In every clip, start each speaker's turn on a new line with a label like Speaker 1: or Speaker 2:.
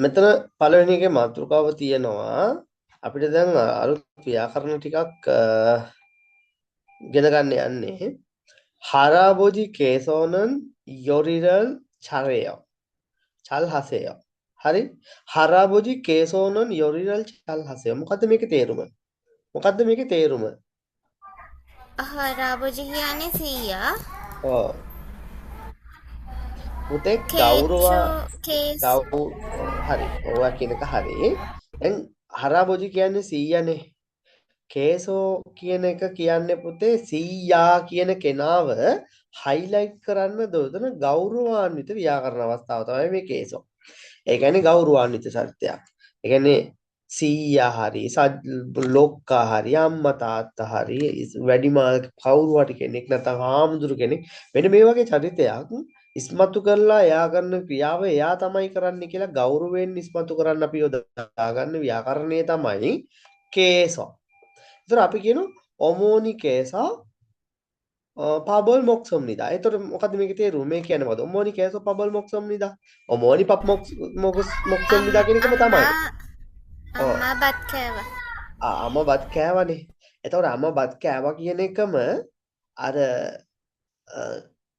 Speaker 1: මෙතන පළවෙනි එකේ මාතෘකාව තියෙනවා අපිට දැන් අලුත් ව්‍යාකරණ ටිකක් ඉගෙන ගන්න යන්නේ හරාබෝජි කේසෝනන් යොරිරල් චරය චල් හසය හරි හරාබෝජි කේසෝනන් යොරිරල් චල් හසය මොකද්ද මේකේ තේරුම
Speaker 2: රාබෝජි කියන්නේ සීයා.
Speaker 1: ඔව් පුතේ ගෞරව
Speaker 2: කේසෝ
Speaker 1: හරි ඔයා කියන එක හරි දැන් හරාබෝජි කියන්නේ 100නේ කේසෝ කියන එක කියන්නේ පුතේ සීයා කියන කෙනාව හයිලයිට් කරන්න දොතන ගෞරවාන්විත ව්‍යාකරණ අවස්ථාව තමයි මේ කේසෝ. ඒ කියන්නේ ගෞරවාන්විත සත්‍යයක්. ඒ කියන්නේ සීයා හරි ලොක්කා හරි අම්මා තාත්තා හරි වැඩිමාල් කවුරු හරි කෙනෙක් නැත්නම් ආමුදුරු කෙනෙක් මෙන්න මේ වගේ චරිතයක් ඉස්මතු කරලා එයා කරන ක්‍රියාව එයා තමයි කරන්නේ කියලා ගෞරවයෙන් ඉස්මතු කරන්න අපි යොදා ගන්න ව්‍යාකරණය තමයි කේසෝ. ඒතර අපි කියනවා ඔමෝනි කේසා පබල් මොක්සොම්නිදා. ඒතර මොකද්ද මේකේ තේරුම? මේ කියන්නේ මොකද? ඔමෝනි කේසා පබල් මොක්සොම්නිදා. ඔමෝනි පප් මොක්සොම්නිදා කියන එකම තමයි.
Speaker 2: අම්මා බත් කෑවා.
Speaker 1: අම්මා බත් කෑවනේ. ඒතකොට අම්මා බත් කෑවා කියන එකම අර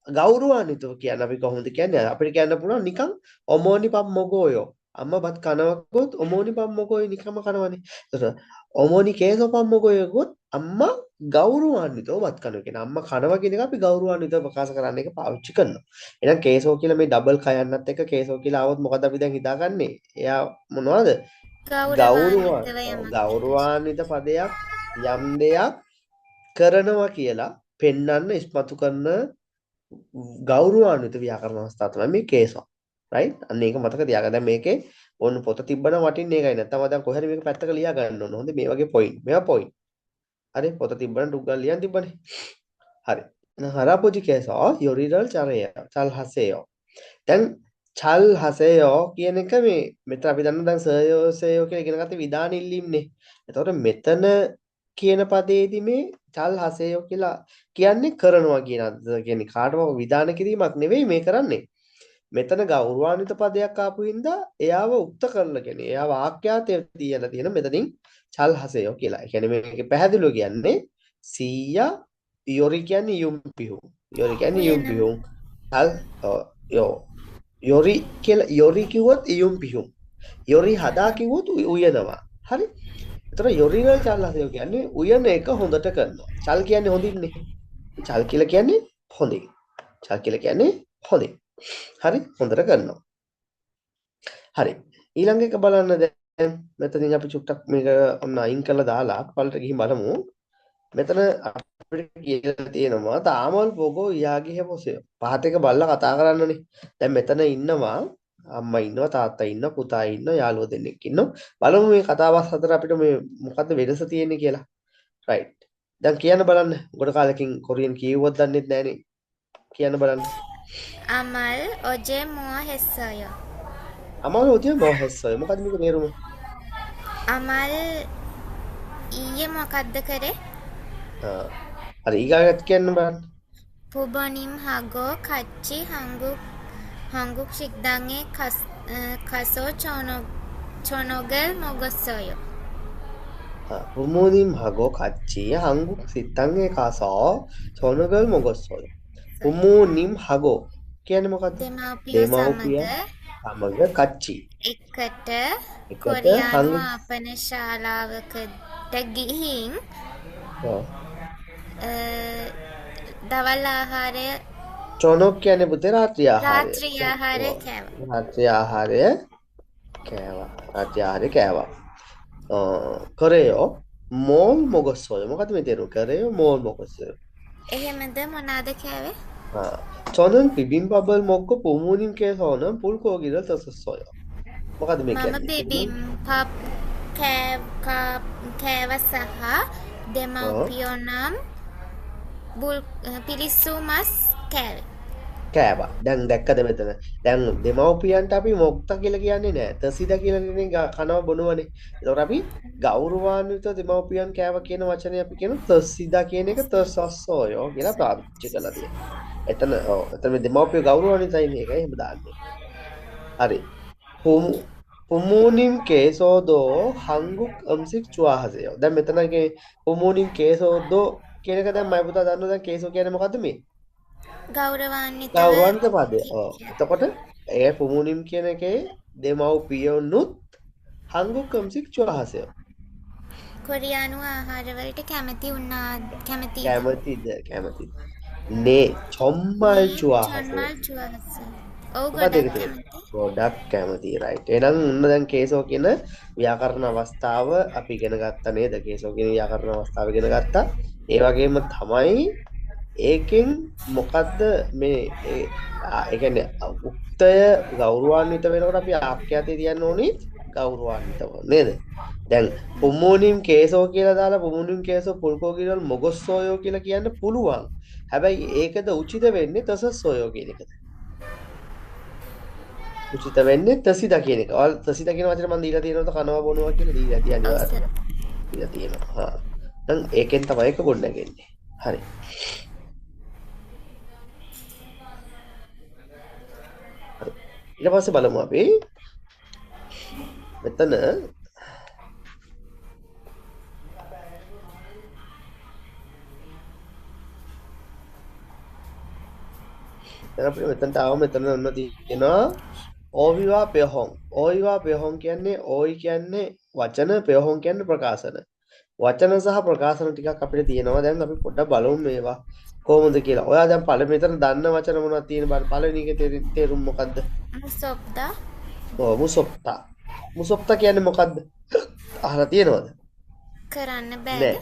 Speaker 1: ගෞරවාන්විතව කියන්නේ අපි කොහොමද කියන්නේ? අපිට කියන්න පුළුවන් නිකන් ඔමෝනි පප් මොගෝයෝ. අම්මා බත් කනවකොත් ඔමෝනි පප් මොගෝයෝ නිකම්ම කනවනේ. ඒතකොට ඔමෝනි කේසෝ පප් මොගෝයෝකොත් අම්මා ගෞරවාන්විතව බත් කනවා කියන අම්මා කනවා කියන එක අපි ගෞරවාන්විතව ප්‍රකාශ කරන්න එක පාවිච්චි කරනවා. එහෙනම් කේසෝ කියලා මේ ඩබල් කයන්නත් එක්ක කේසෝ කියලා આવොත් මොකද අපි දැන් හිතාගන්නේ? එයා මොනවද? ගෞරවාන්විත පදයක් යම් දෙයක් කරනවා කියලා පෙන්වන්න ඉස්මතු කරන ගෞරවාන්විත ව්‍යාකරණ අවස්ථාව තමයි මේ කේසෝ. රයිට්? අන්න ඒක මතක තියාගන්න. දැන් මේකේ ඕන පොත තිබ්බනම් වටින්නේ ඒකයි. නැත්නම් මම දැන් කොහේ හරි මේක පැත්තක ලියා ගන්න ඕන. හොඳේ මේ වගේ පොයින්ට්. මේවා පොයින්ට්. හරි පොත තිබ්බනම් ටුක් ගාලා ලියන් තිබ්බනේ. හරි. හරාපොජි කේසෝ යොරිරල් චරය චල් හසයෝ. දැන් චල් හසයෝ කියන එක මේ මෙතන අපි දන්න දැන් සයෝ සයෝ කියලා ඉගෙන ගත්තේ විධාන ඉල්ලීම්නේ. එතකොට මෙතන කියන පදේදී මේ චල් හසයෝ කියලා කියන්නේ කරනවා කියන අර්ථ කියන්නේ කාටවත් විධාන කිරීමක් නෙවෙයි මේ කරන්නේ. මෙතන ගෞරවාන්විත පදයක් ආපු හින්දා එයාව උක්ත කරලා කියන්නේ එයාව ආඛ්‍යාතය තියලා තියෙන මෙතනින් චල් හසයෝ කියලා. ඒ කියන්නේ මේක පැහැදිලිව කියන්නේ සීයා යොරි කියන්නේ යුම් පිහු. යොරි කියන්නේ යුම් පිහු. චල් යෝ යොරි කියලා යොරි කිව්වොත් යුම් පිහු. යොරි හදා කිව්වොත් උයනවා. හරි? ඒතර යොරි වල චල් හසයෝ කියන්නේ උයන එක හොඳට කරනවා. චල් කියන්නේ හොඳින්නේ. චල් කියලා කියන්නේ හොඳින්. චල් කියලා කියන්නේ හොඳින්. හරි හොඳට කරනවා. හරි ඊළඟ එක බලන්න දැන් මෙතනින් අපි චුට්ටක් මේක ඔන්න අයින් කරලා දාලා පළට ගිහින් බලමු. මෙතන අපිට කියලා තියෙනවා තාමල් පොගෝ යාගේ හැපොසය. පහත එක බලලා කතා කරන්නනේ. දැන් මෙතන ඉන්නවා අම්මා ඉන්නවා තාත්තා ඉන්නවා පුතා ඉන්නවා යාළුවෝ දෙන්නෙක් ඉන්නවා. බලමු මේ කතාබස් අතර අපිට මේ මොකද්ද වෙනස තියෙන්නේ කියලා. රයිට්. දැන් කියන්න බලන්න. ගොඩ කාලෙකින් කොරියන් කියෙව්වොත් දන්නෙත් නැහනේ. කියන්න බලන්න.
Speaker 2: අමල් ඔජේ මුව හෙස්සය.
Speaker 1: අමල් ඔජේ මුව හෙස්සය. මොකද්ද මේක තේරුම?
Speaker 2: අමල් ඊයේ මොකද්ද කරේ?
Speaker 1: හරි ඊගාට කියන්න බලන්න.
Speaker 2: පුබොනිම් හගෝ කච්චි හංගුක් 식당에 가서 저녁을 먹었어요.
Speaker 1: 부모님 하고 같이 한국 식당에 가서 저녁을 먹었어요. 부모님 하고 කියන්නේ මොකද්ද? දෙමව්පිය සමග 같이
Speaker 2: එකට කොරියානු ආපන ශාලාවකට ගිහින් දවල් ආහාරය
Speaker 1: 저녁 කියන්නේ පුතේ රාත්‍රී ආහාරය.
Speaker 2: රාත්‍රී ආහාරය කෑවා.
Speaker 1: රාත්‍රී ආහාරය කෑවා. 그래요. 뭘 먹었어요? මොකද මේ තේරුම? 그래요. 뭘 먹었어요?
Speaker 2: එහෙමද මොනවාද කෑවේ?
Speaker 1: 저는 비빔밥을 먹고 부모님께서는 불고기를 드셨어요. මොකද මේ කියන්නේ?
Speaker 2: මම 비빔밥 කෑව සහ දෙමව්පියෝ නම් පිලිස්සු මස්
Speaker 1: කෑවා. දැන් දැක්කද මෙතන? දැන් දෙමව්පියන්ට අපි මොක්තා කියලා කියන්නේ නැහැ. තසිදා කියලා කියන්නේ කනවා බොනවනේ. ඒතකොට අපි ගෞරවාන්විත දෙමව්පියන් කෑවා කියන වචනේ අපි කියන තසිදා කියන එක තසස්සෝයෝ කියලා පාවිච්චි කරලා තියෙනවා. එතන මේ දෙමව්පිය ගෞරවාන්විතයි මේකයි එහෙම දාන්නේ. හරි. පුමූනිම් කේසෝදෝ හංගුක් අම්සික් චුවාහසයෝ. දැන් මෙතනගේ පුමූනිම් කේසෝදෝ කියන එක දැන් මම පුතා දන්නවා දැන් කේසෝ කියන්නේ මොකද්ද මේ?
Speaker 2: ගෞරවාන්විතව
Speaker 1: ගෞරවාන්විත පදය. ඔව්.
Speaker 2: කිය.
Speaker 1: එතකොට ඒ පුමූනිම් කියන එකේ දෙමව්පියොනුත් හංගුක් අම්සික් චුවාහසයෝ.
Speaker 2: කොරියානු ආහාරවලට කැමතිද?
Speaker 1: කැමතිද? නේ චොම්මල් චුවාහසයෝ.
Speaker 2: චොන්මල් චුවහස. ඔව්
Speaker 1: මොකද ඒක
Speaker 2: ගොඩක්
Speaker 1: තියෙන්නේ?
Speaker 2: කැමති.
Speaker 1: ගොඩක් කැමති රයිට්. එහෙනම් උන්න දැන් කේසෝ කියන ව්‍යාකරණ අවස්ථාව අපි ඉගෙන ගත්තා නේද? කේසෝ කියන ව්‍යාකරණ අවස්ථාව ඉගෙන ගත්තා. ඒ වගේම තමයි ඒකෙන් මොකද්ද මේ ඒ කියන්නේ උක්තය ගෞරවාන්විත වෙනකොට අපි ආඛ්‍යාතේ තියන්න ඕනේ ගෞරවාන්විතව නේද? දැන් පුමෝනිම් කේසෝ කියලා දාලා පුමෝනිම් කේසෝ පුල්කෝ කියලා මොගොස්සෝයෝ කියලා කියන්න පුළුවන්. හැබැයි ඒකද උචිත වෙන්නේ තසස්සෝයෝ කියන එකද? උචිත වෙන්නේ තසිදා කියන එක. ඔයාලා තසිදා කියන වචනේ මම දීලා තියෙනවද කනවා බොනවා කියලා දීලා තියන්නේ
Speaker 2: ඔව්
Speaker 1: ඔයාලා.
Speaker 2: සර්.
Speaker 1: දීලා තියෙනවා. හා. දැන් ඒකෙන් තමයි ඒක ගොඩනගන්නේ. හරි. හරි. ඊට පස්සේ බලමු අපි මෙතන දැන් අපිට මෙතනට ආවම මෙතන ඔන්න තියෙනවා ඕවිවා පෙහොන්. ඕවිවා පෙහොන් කියන්නේ ඕයි කියන්නේ වචන පෙහොන් කියන්නේ ප්‍රකාශන. වචන සහ ප්‍රකාශන ටිකක් අපිට තියෙනවා. දැන් අපි පොඩ්ඩක් බලමු මේවා කොහොමද කියලා. ඔයා දැන් මෙතන දන්න වචන මොනවද තියෙන බලන්න. පළවෙනි එකේ තේරුම මොකද්ද?
Speaker 2: මුසොප්දා.
Speaker 1: ඔව් මුසොප්තා. මුසොප්තා කියන්නේ මොකද්ද? අහලා තියෙනවද?
Speaker 2: කරන්න
Speaker 1: නෑ.
Speaker 2: බෑද?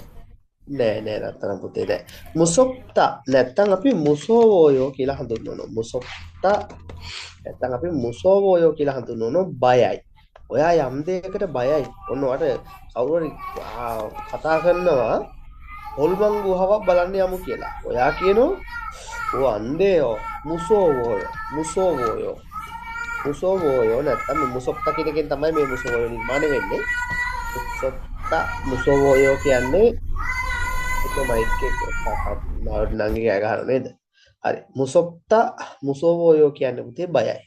Speaker 1: නෑ නැත්තම් පුතේ නෑ. මුසොප්තා නැත්තම් අපි මුසෝවෝයෝ කියලා හඳුන්වනවා. මුසොප්තා නැත්තම් අපි මුසෝවෝයෝ කියලා හඳුන්වනවා බයයි. ඔයා යම් දෙයකට බයයි. ඔන්න ඔයාට කවුරු හරි කතා කරනවා හොල්මන් ගුහාවක් බලන්න යමු කියලා. ඔයා කියනවා "ඕ අන්දේයෝ මුසෝවෝයෝ නැත්තම් මුසොප්තා කියන එකෙන් තමයි මේ මුසෝවෝයෝ නිර්මාණය වෙන්නේ. මුසෝවෝයෝ කියන්නේ ඒක මයික් එක නංගි කෑ ගහනවා නේද? හරි. මුසෝවෝයෝ කියන්නේ පුතේ බයයි.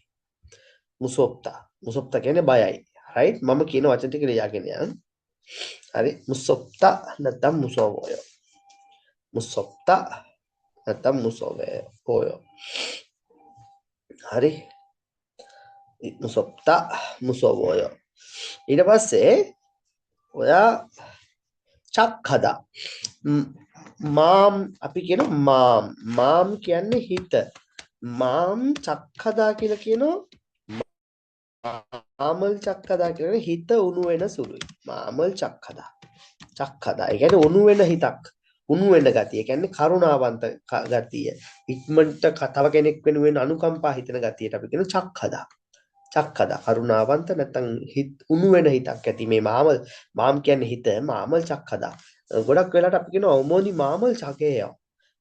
Speaker 1: මුසොප්තා කියන්නේ බයයි. රයිට්? මම කියන වචන ටික ලියාගෙන යන්න. හරි. මුසොප්තා නැත්තම් මුසෝවෝයෝ. මුසොප්තා නැත්තම් මුසෝවෝයෝ. හරි. මුසෝවෝයෝ. ඊට පස්සේ ඔයා චක් හදා. මාම් අපි කියන මාම් කියන්නේ හිත. මාම් චක් හදා කියලා කියනවා. මාමල් චක් හදා කියන්නේ හිත උණු වෙන සුළුයි. මාමල් චක් හදා. ඒ කියන්නේ උණු වෙන හිතක්. උණු වෙන ගතිය. ඒ කියන්නේ කරුණාවන්ත ගතිය. ඉක්මනට තව කෙනෙක් වෙනුවෙන් අනුකම්පා හිතන ගතියට අපි කියන චක් හදා. කරුණාවන්ත නැත්නම් උණු වෙන හිතක් ඇති මේ මාම් කියන්නේ හිත මාමල් චක් හදා. ගොඩක් වෙලාවට අපි කියනවා ඔමෝනි මාමල් චකේය.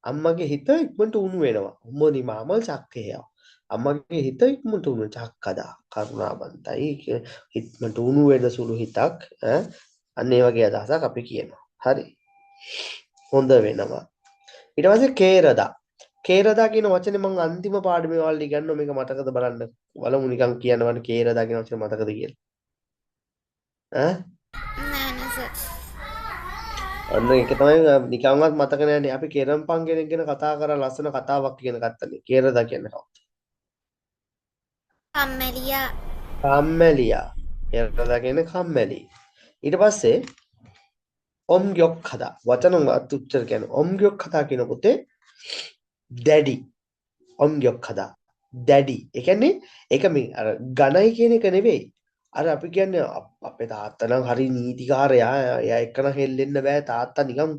Speaker 1: අම්මගේ හිත ඉක්මනට උණු වෙනවා. ඔමෝනි මාමල් චකේය. අම්මගේ හිත ඉක්මනට උණු චක් හදා. කරුණාවන්තයි ඉක්මනට උණු වෙන සුළු හිතක් අන්න ඒ වගේ අදහසක් අපි කියනවා. හරි. හොඳ වෙනවා. ඊට පස්සේ කේරදා කියන වචනේ මම අන්තිම පාඩමේ වල ඉගෙනුවා මේක මතකද බලන්න. බලමු නිකන් කියනවනේ කේරදා කියන වචනේ මතකද කියලා.
Speaker 2: නෑ නෑ සර්.
Speaker 1: අන්න ඒක තමයි නිකන්වත් මතක නෑනේ. අපි කෙරම්පන් කෙනෙක් ගැන කතා කරලා ලස්සන කතාවක් ඉගෙන ගත්තනේ. කේරදා කියන්නේ කවුද? කම්මැලියා. කේරදා කියන්නේ කම්මැලි. ඊට පස්සේ ඔම්ග්යොක් හදා. වචන උච්චාර කියන්නේ ඔම්ග්යොක් හදා කියන පුතේ දැඩි. ඔම්ග්යොක් හදා. දැඩි. ඒ කියන්නේ ඒක මේ අර ඝනයි කියන එක නෙවෙයි. අර අපි කියන්නේ අපේ තාත්තා නම් හරි නීතිකාරයා. එයා එක්කන හෙල්ලෙන්න බෑ. තාත්තා නිකන්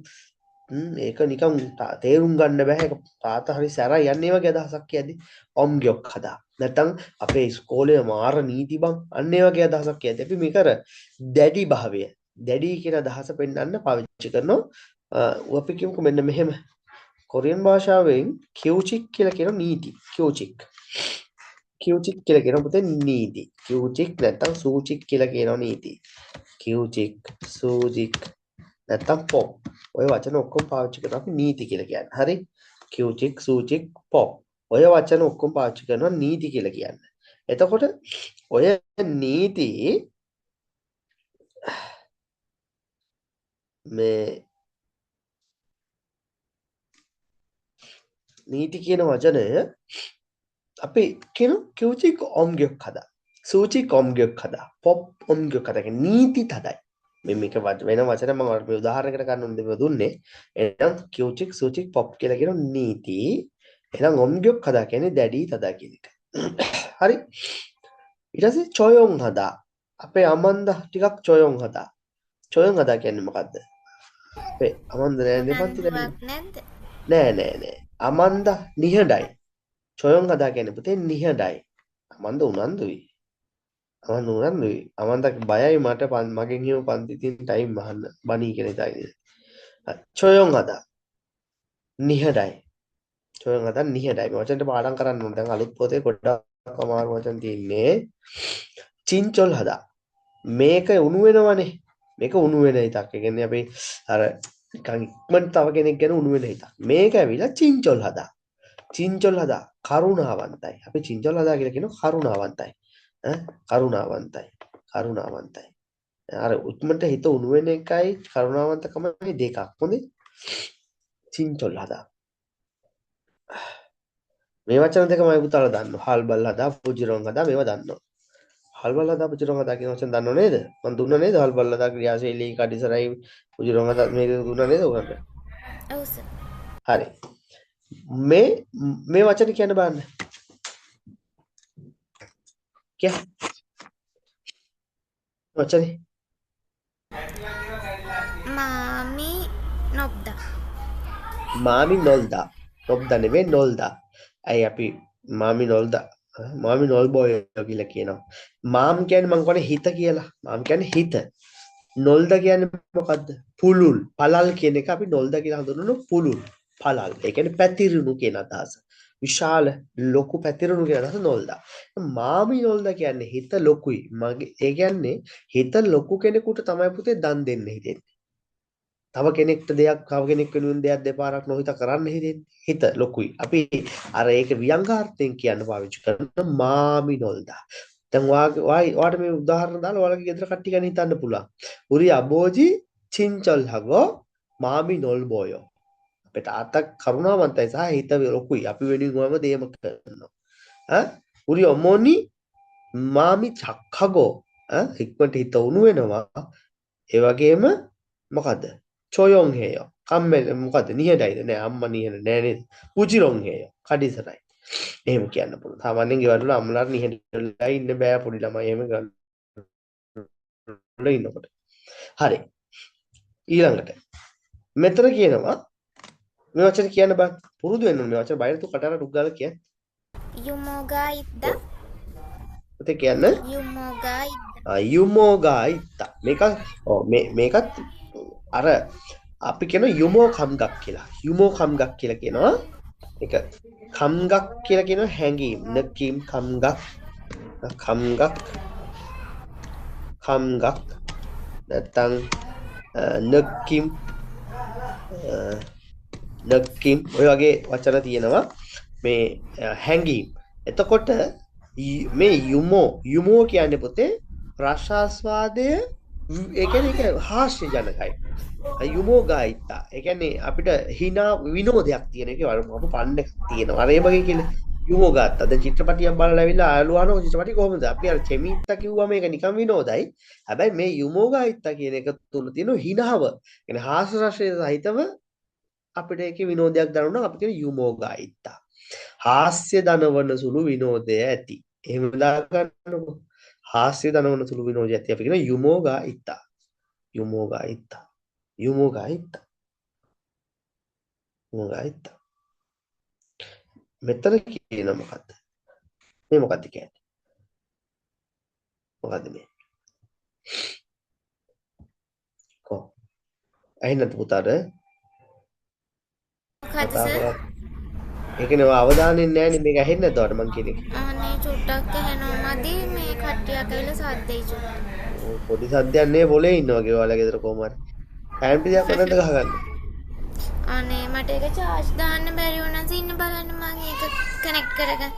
Speaker 1: ඒක නිකන් තේරුම් ගන්න බෑ. ඒක තාත්තා හරි සැරයි යන්නේ වගේ අදහසක් කියද්දි ඔම්ග්යොක් හදා. නැත්තම් අපේ ඉස්කෝලේ මාර නීති බං අන්න ඒ වගේ අදහසක් කියද්දි අපි මේක අර දැඩි භාවය. දැඩි කියන අදහස පෙන්වන්න පාවිච්චි කරනවා. අපි කියමුකෝ මෙන්න මෙහෙම. කොරියන් භාෂාවෙන් කියුචික් කියලා කියන නීති. කියුචික් කියලා කියන පුතේ නීති. කියුචික් නැත්තම් සූචික් කියලා කියනවා නීති. කියුචික් සූචික් නැත්තම් පොප්. ඔය වචන ඔක්කොම පාවිච්චි කරනවා අපි නීති කියලා කියන්නේ. හරි? කියුචික් සූචික් පොප්. ඔය වචන ඔක්කොම පාවිච්චි කරනවා නීති කියලා කියන්නේ. එතකොට ඔය නීති මේ නීති කියන වචනය අපි කියන කිව්චික් ඔම්ගයක් හදා සූචික් ඔම්ගයක් හදා පොප් ඔම්ගයක් හදා කියන්නේ නීති තදයි මේ මේක වෙන වචන මම ඔයාලට උදාහරණයකට ගන්න උන් දෙව දුන්නේ එහෙනම් කිව්චික් සූචික් පොප් කියලා කියන නීති එහෙනම් ඔම්ගයක් හදා කියන්නේ දැඩි තදා කියන එක හරි ඊට පස්සේ චොයොන් හදා අපේ අමන්ද ටිකක් චොයොන් හදා චොයොන් හදා කියන්නේ මොකද්ද අපේ අමන්ද නෑ දෙපන්ති
Speaker 2: නැද්ද?
Speaker 1: නෑ අමන්ද නිහඬයි චොයොන් හදා කියන්නේ පුතේ නිහඬයි අමන්ද උනන්දුයි අමන්ද බයයි මට මගෙන් හිම පන්ති තියෙන ටයිම් අහන්න බණී කියන ඉතින් චොයොන් හදා නිහඬයි චොයොන් හදා නිහඬයි මේ වචනට පාඩම් කරන්න ඕන දැන් අලුත් පොතේ ගොඩක් අමාරු වචන තියෙන්නේ චින්චොල් හදා මේක උණු වෙනවනේ මේක උණු වෙන හිතක් ඒ කියන්නේ අපි අර නිකන් ඉක්මනට තව කෙනෙක් ගැන උණු වෙන හිතක් මේක ඇවිල්ලා චින්චොල් හදා කරුණාවන්තයි අපි චින්චොල් හදා කියලා කියනවා කරුණාවන්තයි කරුණාවන්තයි අර උත්මට හිත උණු වෙන එකයි කරුණාවන්තකමයි දෙකක් හොඳේ චින්චොල් හදා මේ වචන දෙකමයි පුතාලා දන්නවා හල්බල් හදා පුජිරොන් හදා මේවා දන්නවා හල්බල් හදා පුජිරොන් හදා කියන වචන දන්නව නේද මම දුන්නා නේද හල්බල් හදා ක්‍රියාශීලී කඩිසරයි පුජිරොන් හදා මේ දුන්නා නේද ඔයගොල්ලන්ට
Speaker 2: ඔව් සර්.
Speaker 1: හරි මේ වචන කියන්න බලන්න කිය වචනේ
Speaker 2: මාමි නොබ්දා.
Speaker 1: මාමි නොල්දා නොබ්දා නෙවෙයි නොල්දා ඇයි අපි මාමි නොල්දා මාමි නොල් බොය කියලා කියනවා මාම් කියන්නේ මං කියන්නේ හිත කියලා මාම් කියන්නේ හිත නොල්දා කියන්නේ මොකද්ද පුලුල් පළල් කියන එක අපි නොල්දා කියලා හඳුන්වන පුලුල් පළල් ඒ කියන්නේ පැතිරුණු කියන අදහස විශාල ලොකු පැතිරුණු කියන අදහස නොල්දා මාමි නොල්දා කියන්නේ හිත ලොකුයි මගේ ඒ කියන්නේ හිත ලොකු කෙනෙකුට තමයි පුතේ දන් දෙන්න හිතෙන්නේ තව කෙනෙක්ට දෙයක් තව කෙනෙක් වෙනුවෙන් දෙයක් දෙපාරක් නොහිත කරන්න හිත ලොකුයි අපි අර ඒක ව්‍යංගාර්ථයෙන් කියන්න පාවිච්චි කරන මාමි නොල්දා දැන් ඔයාට මේ උදාහරණ දාලා ඔයාලගේ ගෙදර කට්ටිය ගැන හිතන්න පුළුවන් උරි අබෝජි චින්චල් හගෝ මාමි නොල් බෝයෝ අපේ තාත්තා කරුණාවන්තයි සහ හිත ලොකුයි අපි වෙනුවෙන්ම දේම කරනවා උරි ඔමෝනි මාමි චක්ඛගෝ ඉක්මනට හිත උණු වෙනවා ඒ වගේම මොකද චොයොන් හේය කම්මැල මොකද නිහඬයිද නෑ අම්මා නිහඬ නෑ නේද පුජිරොන් හේය කඩිසරයි එහෙම කියන්න පුළුවන් සාමාන්‍යයෙන් ගෙවල් වල අම්මලාට නිහඬලා ඉන්න බෑ පොඩි ළමයි එහෙම ගන්න ඉන්නකොට හරි ඊළඟට මෙතන කියනවා මේ වචන කියන්න බෑ පුරුදු වෙන්න ඕනේ මේ වචන බයිර තු කටara ඩුක් ගාලා කියන්න
Speaker 2: යුමෝගායිද්දා.
Speaker 1: ඔතේ කියන්න
Speaker 2: යුමෝගායිද්දා.
Speaker 1: යුමෝගායිත්තා මේකත් අර අපි කියන යුමෝ කම්ගක් කියලා කියනවා ඒක කම්ගක් කියලා කියනවා හැංගීම් නකීම් කම්ගක් නැත්තම් නකීම් ඔය වගේ වචන තියෙනවා මේ හැංගීම් එතකොට මේ යුමෝ කියන්නේ පුතේ රසාස්වාදය ඒ කියන්නේ හාස්‍ය ජනකයි යුමෝගායිත්තා ඒ කියන්නේ අපිට හිනා විනෝදයක් තියෙන එක වරම පන්නක් තියෙනවා අර ඒ වගේ කියලා යුමෝගාත්තා දැන් චිත්‍රපටියක් බලලා ඇවිල්ලා ආලුවානෝ චිත්‍රපටිය කොහොමද අපි අර චෙමිත්තා කිව්වා මේක නිකන් විනෝදයි හැබැයි මේ යුමෝගායිත්තා කියන එක තුල තියෙන හිනාව කියන්නේ හාස්‍ය රසය සහිතව අපිට ඒකේ විනෝදයක් දරනවා අපි කියන යුමෝගායිත්තා හාස්‍ය දනවන සුළු විනෝදය ඇති එහෙම දාගන්නකො හාස්‍ය දනවන සුළු විනෝදය ඇති අපි කියන යුමෝගායිත්තා මෙතන කියන මොකද්ද මේ මොකද්ද කියන්නේ මොකද්ද මේ කො අයිනත් පුතාට
Speaker 2: මොකද්ද සර්?
Speaker 1: ඒ කියන්නේ අවධානයෙන් නෑනේ මේක ඇහෙන්නේ නැද්ද ඔයාලට මං කියන එක
Speaker 2: අනේ චුට්ටක් ඇහෙනවා මදි මේ කට්ටියක් ඇවිල්ලා සද්දේ චුට්ටක්.
Speaker 1: පොඩි සද්දයක් නේ පොලේ ඉන්නවා වගේ ඔයාලා ගෙදර කොහම හරි ෆෑන් පිටියක් නැද්ද ගහගන්න
Speaker 2: අනේ මට ඒක charge දාන්න බැරි වුණා ඉන්න බලන්න මම ඒක කනෙක්ට් කරගන්න.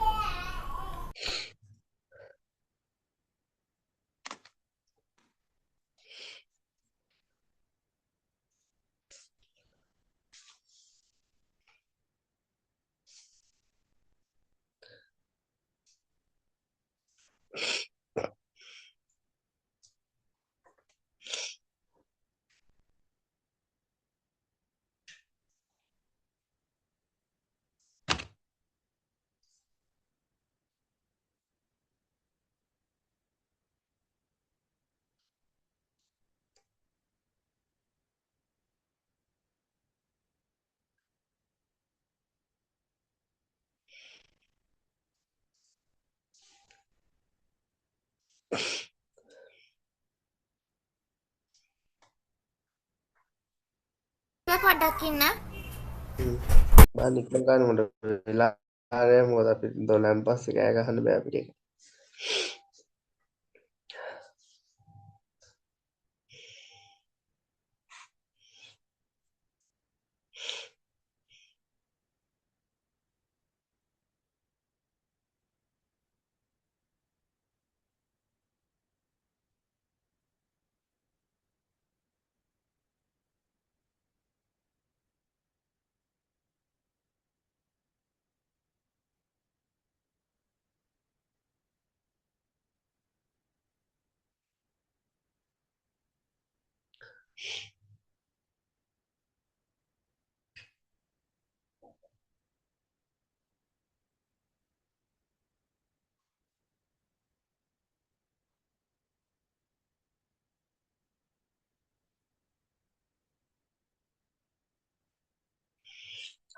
Speaker 2: පොඩ්ඩක් ඉන්න.
Speaker 1: මම නිකන් ගන්න මොකද වෙලා ආරේ මොකද අපි දොලන් පස්සේ කෑ ගහන්න බෑ අපිට ඒක.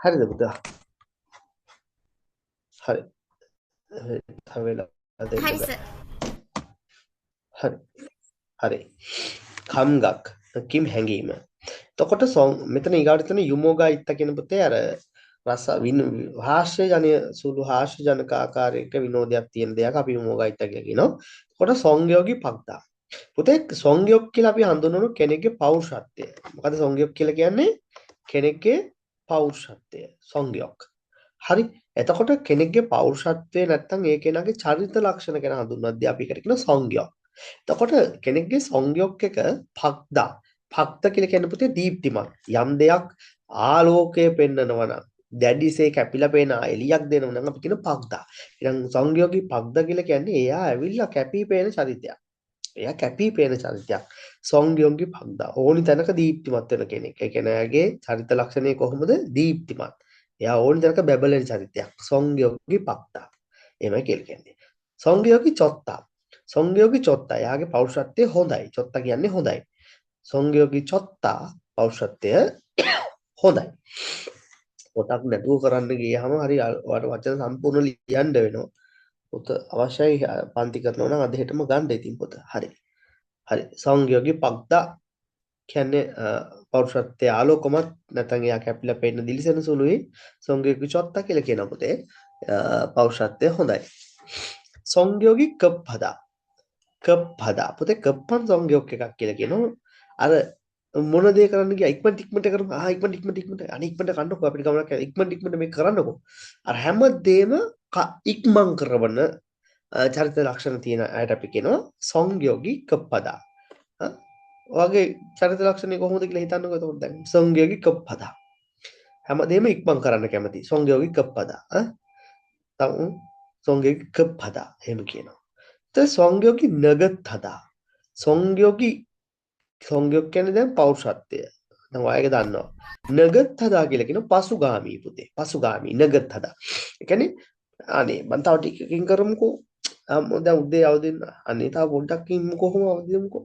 Speaker 1: හරිද පුතා? හරි. තව වෙලා දෙන්න
Speaker 2: හරි
Speaker 1: බෑ.
Speaker 2: සර්.
Speaker 1: හරි. හරි. කම්ගක් කිම් හැංගීම. එතකොට මෙතන ඊගාට තියෙන යුමෝගා ඉත්ත කියන පුතේ අර රස හාස්‍ය ජනීය සුළු හාස්‍ය ජනක ආකාරයක විනෝදයක් තියෙන දෙයක් අපි යුමෝගා ඉත්ත කියලා කියනවා. එතකොට සංයෝගී පග්දා. පුතේ සංයෝග කියලා අපි හඳුන්වන කෙනෙක්ගේ පෞරුෂත්වය. මොකද සංයෝග කියලා කියන්නේ කෙනෙක්ගේ පෞරුෂත්වය. සංයෝග. හරි. එතකොට කෙනෙක්ගේ පෞරුෂත්වය නැත්තම් ඒ කෙනාගේ චරිත ලක්ෂණ ගැන හඳුන්වද්දී අපි ඒකට කියනවා සංයෝග. එතකොට කෙනෙක්ගේ සංයෝග එක පග්දා. පග්ද කියලා කියන්නේ පුතේ දීප්තිමත්. යම් දෙයක් ආලෝකය පෙන්වනවා නම් දැඩිසේ කැපිලා පේන එළියක් දෙනවා නම් අපි කියන පග්දා. එහෙනම් සංයෝගී පග්ද කියලා කියන්නේ එයා ඇවිල්ලා කැපී පේන චරිතයක්. එයා කැපී පේන චරිතයක්. සංයෝගී පග්දා. ඕනි තැනක දීප්තිමත් වෙන කෙනෙක්. ඒ කියන්නේ එයාගේ චරිත ලක්ෂණය කොහොමද? දීප්තිමත්. එයා ඕනි තැනක බැබලෙන චරිතයක්. සංයෝගී පග්දා. එහෙමයි කියලා කියන්නේ. සංයෝගී චොත්තා. සංයෝගී චොත්තා. එයාගේ පෞරුෂත්වය හොඳයි. චොත්තා කියන්නේ හොඳයි. සංයෝගී චොත්තා පෞරුෂත්වය හොඳයි. පොතක් නැතුව කරන්න ගියාම හරි ඔයාලට වචන සම්පූර්ණ ලියන්න වෙනවා. පොත අවශ්‍යයි පන්ති කරනවා නම් අද හෙටම ගන්න ඉතින් පොත. හරි. හරි. සංයෝගී පග්දා කියන්නේ පෞරුෂත්වයේ ආලෝකමත් නැත්නම් එයා කැපිලා පෙන්න දිලිසෙන සුළුයි. සංයෝගී චොත්තා කියලා කියන පොතේ පෞරුෂත්වය හොඳයි. සංයෝගී කප්පදා. කප්පදා. පොතේ කප්පන් සංයෝග එකක් කියලා කියනවා. අර මොන දේ කරන්න ගියා ඉක්මනට කරමු. ඉක්මනට අනේ ඉක්මනට කන්නකො අපිට ගමනක් ඉක්මනට මේක කරන්නකො. අර හැම දෙම ඉක්මන් කරවන චරිත ලක්ෂණ තියෙන අයට අපි කියනවා සංයෝගී කප්පදා. ඔයගේ චරිත ලක්ෂණ කොහොමද කියලා හිතන්නකෝ එතකොට දැන් සංයෝගී කප්පදා. හැම දෙම ඉක්මන් කරන්න කැමති සංයෝගී කප්පදා. සංයෝගී කප්පදා එහෙම කියනවා. ඊට සංයෝගී නගතදා. සංයෝගී කියන්නේ දැන් පෞරුෂත්වය. දැන් ඔයයක දන්නවා. නගතදා කියලා කියන පසුගාමී පුතේ. පසුගාමී නගතදා. ඒ කියන්නේ අනේ මම තව ටිකකින් කරමුකෝ. දැන් උදේ අවදින්න අනේ තව පොඩ්ඩක් ඉන්නකො කොහොම අවදිමුකෝ.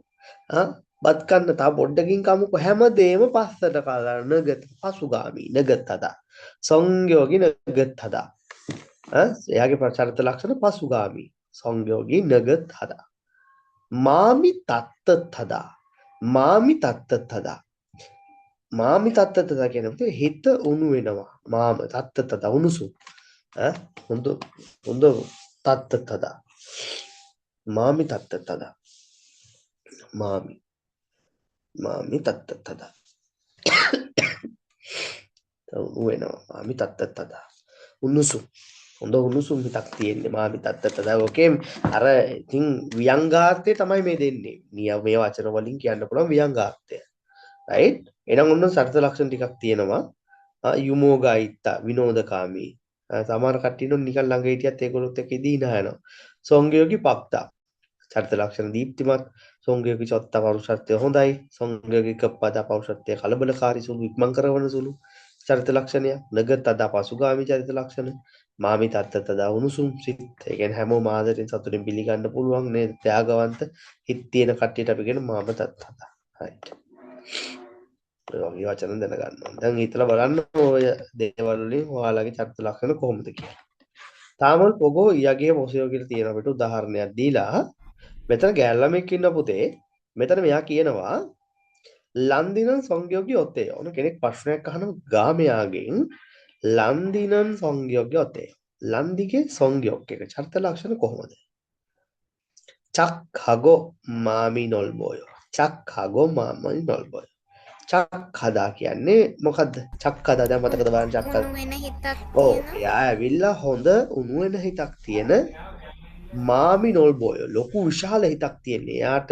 Speaker 1: බත් කන්න තව පොඩ්ඩකින් කමුකෝ හැමදේම පස්සට කාලා නගත පසුගාමී නගතදා. සංයෝගී නගතදා. එයාගේ චරිත ලක්ෂණ පසුගාමී. සංයෝගී නගතදා. මාමි තත්තතදා. මාමි තත්තතදා. මාමි තත්තතදා කියන්නේ හිත උණු වෙනවා. මාම තත්තතදා උණුසුම්. හොඳ තත්තතදා. මාමි තත්තතදා. මාමි තත්තතදා. උණු වෙනවා. මාමි තත්තතදා. උණුසුම්. හොඳ උණුසුම් හිතක් තියෙන්නේ මාමි තත්තතදා. ඕකේ අර ඉතින් ව්‍යංගාර්ථය තමයි මේ දෙන්නේ. මේ වචන වලින් කියන්න පුළුවන් ව්‍යංගාර්ථය. රයිට්? එහෙනම් ඔන්න සර්ථ ලක්ෂණ ටිකක් තියෙනවා. යුමෝගායිත්ත විනෝදකාමී. සමහර කට්ටිය නෝ නිකන් ළඟ හිටියත් ඒගොල්ලොත් එක්ක ඉදී නහනවා. සොංගයෝගි පක්තා. චරිත ලක්ෂණ දීප්තිමත්. සොංගයෝගි චොත්ත පෞරුෂත්වය හොඳයි. සොංගයෝගි කප්පදා පෞරුෂත්වය කලබලකාරී සුළු ඉක්මන් කරවන සුළු චරිත ලක්ෂණය. නගතදා පසුගාමි චරිත ලක්ෂණ. මාමි තත්තදා උණුසුම් සිත්. ඒ කියන්නේ හැමෝම ආදරෙන් සතුටින් පිළිගන්න පුළුවන් නේද? ත්‍යාගවන්ත හිත් තියෙන කට්ටියට අපි කියන මාම තත්තදා. right. ඔය වගේ වචන දැනගන්න ඕනේ. දැන් හිතලා බලන්න ඔය දේවල් වලින් ඔයාලගේ චරිත ලක්ෂණ කොහොමද කියලා. තාමල් පොගෝ ඊයගේ මොසියෝ කියලා තියෙන අපිට උදාහරණයක් දීලා මෙතන ගෑල්ලමෙක් ඉන්න පුතේ මෙතන මෙයා කියනවා ලන්දිනන් සංයෝගී ඔතේ. ඔන්න කෙනෙක් ප්‍රශ්නයක් අහනවා ගාමයාගෙන් ලන්දිනන් සංයෝගී ඔතේ. ලන්දිගේ සංයෝග එක චරිත ලක්ෂණ කොහොමද? චක්ඛගෝ මාමි නොල්බෝය. චක්ඛගෝ මාමි නොල්බෝය. චක්ඛදා කියන්නේ මොකද්ද? චක්ඛදා දැන් මතකද බලන්න චක්ඛදා.
Speaker 2: උණු වෙන හිතක්
Speaker 1: ඔව්
Speaker 2: තියෙන.
Speaker 1: එයා ඇවිල්ලා හොඳ උණු වෙන හිතක් තියෙන මාමි නොල්බෝය. ලොකු විශාල හිතක් තියෙන. එයාට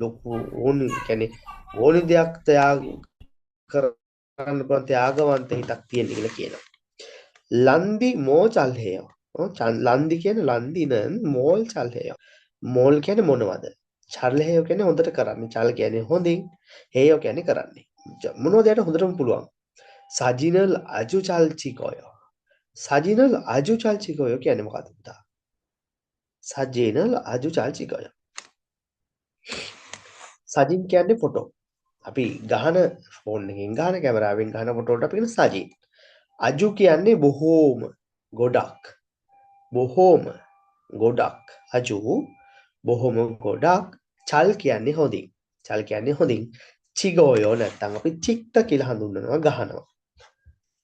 Speaker 1: ලොකු ඕනි කියන්නේ ඕනි දෙයක් ත්‍යාග කරන්න පුළුවන් ත්‍යාගවන්ත හිතක් තියෙන කියලා කියනවා. ලන්දි මෝ චල්හෙය. ලන්දි කියන්නේ ලන්දිනන් මෝල් චල්හෙය. මෝල් කියන්නේ මොනවද? චල්හෙය කියන්නේ හොඳට කරන්නේ. චල් කියන්නේ හොඳින්. හේය කියන්නේ කරන්නේ. මොනවද යට හොඳටම පුළුවන්. සජිනල් අජු චල්චිකෝය. සජිනල් අජු චල්චිකෝය කියන්නේ මොකක්ද පුතා? සජිනල් අජු චල්චිකෝය. සජින් කියන්නේ ෆොටෝ. අපි ගහන ෆෝන් එකෙන් ගහන කැමරාවෙන් ගහන ෆොටෝ වලට අපි කියන සජින්. අජු කියන්නේ බොහෝම ගොඩක්. බොහෝම ගොඩක්. අජු බොහෝම ගොඩක්. චල් කියන්නේ හොඳින්. චල් කියන්නේ හොඳින්. චිගෝයෝ නැත්තම් අපි චික්ත කියලා හඳුන්වනවා ගහනවා.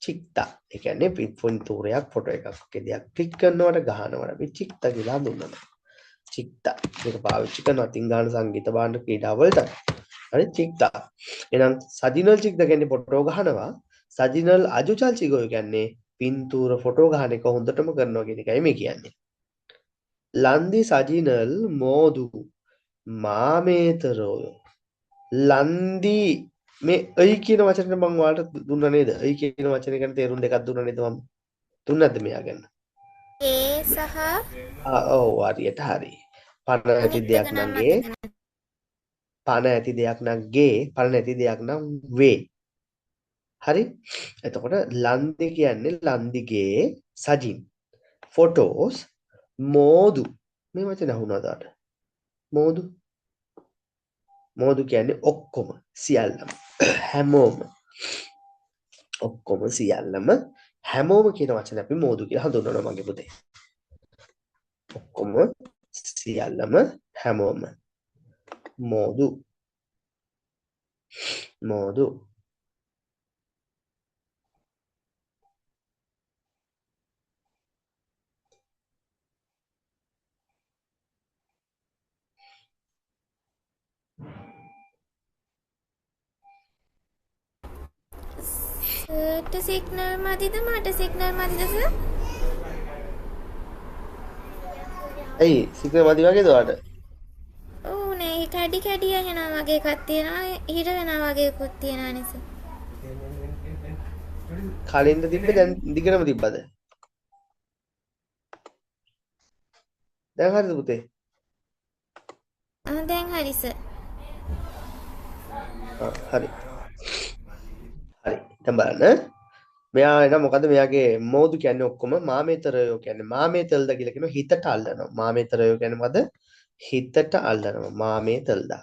Speaker 1: චික්ත. ඒ කියන්නේ පින්තූරයක් ෆොටෝ එකක් වගේ දෙයක් ක්ලික් කරනවට ගහනවට අපි චික්ත කියලා හඳුන්වනවා. චික්ත. මේක පාවිච්චි කරනවා තින් ගාන සංගීත භාණ්ඩ ක්‍රීඩා වලට. හරි චික්ත. එහෙනම් සජිනල් චික්ත කියන්නේ ෆොටෝ ගහනවා. සජිනල් අජුචල් චිගෝයෝ කියන්නේ පින්තූර ෆොටෝ ගහන එක හොඳටම කරනවා කියන එකයි මේ කියන්නේ. ලන්දි සජිනල් මෝදු මාමේතරෝ. ලන්දි මේ අයි කියන වචනේ මම ඔයාලට දුන්නා නේද? අයි කියන වචනේ ගැන තේරුම් දෙකක් දුන්නා නේද මම? දුන්නේ නැද්ද මෙයා ගැන?
Speaker 2: ඒ සහ
Speaker 1: ඔව් හරියට හරි. පණ ඇති දෙයක් නම් ගේ, පණ ඇති දෙයක් නම් ගේ, පණ නැති දෙයක් නම් වේ. හරි? එතකොට ලන්දි කියන්නේ ලන්දිගේ සජින්. ෆොටෝස් මෝදු. මේ වචන අහුණාද ඔයාලට? මෝදු. මෝදු කියන්නේ ඔක්කොම සියල්ලම හැමෝම ඔක්කොම සියල්ලම හැමෝම කියන වචනේ අපි මෝදු කියලා හඳුන්වනවා මගේ පුතේ. ඔක්කොම සියල්ලම හැමෝම මෝදු. මෝදු.
Speaker 2: සර්ට සිග්නල් මදිද මට සිග්නල් මදිද සර්?
Speaker 1: ඇයි සිග්නල් මදි වගේද ඔයාලට?
Speaker 2: ඔව් නේ කැඩි කැඩි යනවා වගේ එකක් තියෙනවා හිර වෙනවා වගේ එකක් තියෙනවා නේද සර්?
Speaker 1: කලින්ද තිබ්බේ දැන් දිගටම තිබ්බද? දැන් හරිද පුතේ?
Speaker 2: දැන් හරි සර්.
Speaker 1: හරි. හරි. දැන් බලන්න. මෙයා එන මොකද මෙයාගේ මෝදු කියන්නේ ඔක්කොම මාමේතරයෝ කියන්නේ මාමේතල්ද කියලා කියනවා හිතට අල්ලනවා. මාමේතරයෝ කියන්නේ මොකද? හිතට අල්ලනවා. මාමේතල්දා.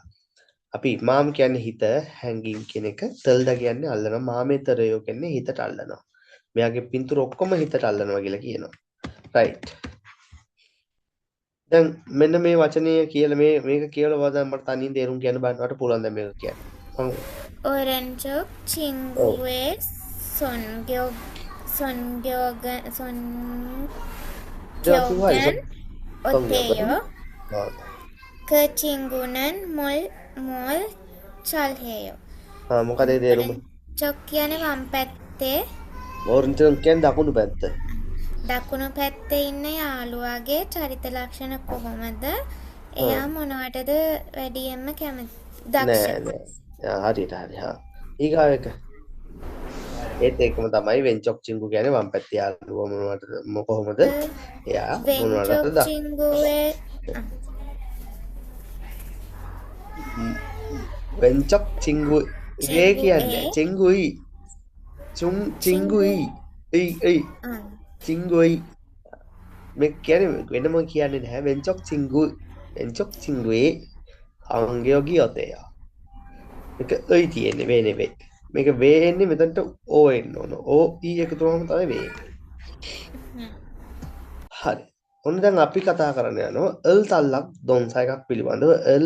Speaker 1: අපි මාම් කියන්නේ හිත හැංගීම් කියන එක. තල්දා කියන්නේ අල්ලනවා. මාමේතරයෝ කියන්නේ හිතට අල්ලනවා. මෙයාගේ පින්තූර ඔක්කොම හිතට අල්ලනවා කියලා කියනවා. right. දැන් මෙන්න මේ වචනය කියලා මේක කියලා වදන් මට තනියෙන් තේරුම් කියන්න බෑනට පුළුවන් දැන් මේක කියන්න.
Speaker 2: 오른쪽 친구의 성격은 어때요? 그 친구는 뭘 잘해요.
Speaker 1: මොකද ඒ තේරුම?
Speaker 2: 오른쪽 කියන්නේ වම් පැත්තේ
Speaker 1: ඕරන්චන් කියන්නේ දකුණු පැත්ත.
Speaker 2: දකුණු පැත්තේ ඉන්න යාළුවාගේ චරිත ලක්ෂණ කොහොමද? එයා මොනවටද වැඩියෙන්ම කැමති? දක්ෂ.
Speaker 1: නෑ හරියට හරි. ඊගාව එක. ඒත් ඒකම තමයි වෙන්චොක් චිංගු කියන්නේ වම් පැත්තේ යාළුවා කොහොමද? එයා මොනවටද
Speaker 2: වෙන්චොක් චිංගුවේ
Speaker 1: වෙන්චොක් චිංගු ඒ කියන්නේ
Speaker 2: චිංගුවේ
Speaker 1: චිංගුයි
Speaker 2: චිංගු
Speaker 1: චිංගුයි ඒ චිංගුයි මේ කියන්නේ වෙනම කියන්නේ නැහැ වෙන්චොක් චිංගුයි අංගයෝ ගියොතේ මේක ඔයි තියෙන්නේ වේ නෙවෙයි මේක වේ එන්නේ මෙතනට ඕ එන්න ඕන ඕ ඊ එකතු වුණාම තමයි වේ හරි ඔන්න දැන් අපි කතා කරන්න යනවා එල් තල්ලක් දොන්සා එකක් පිළිබඳව එල්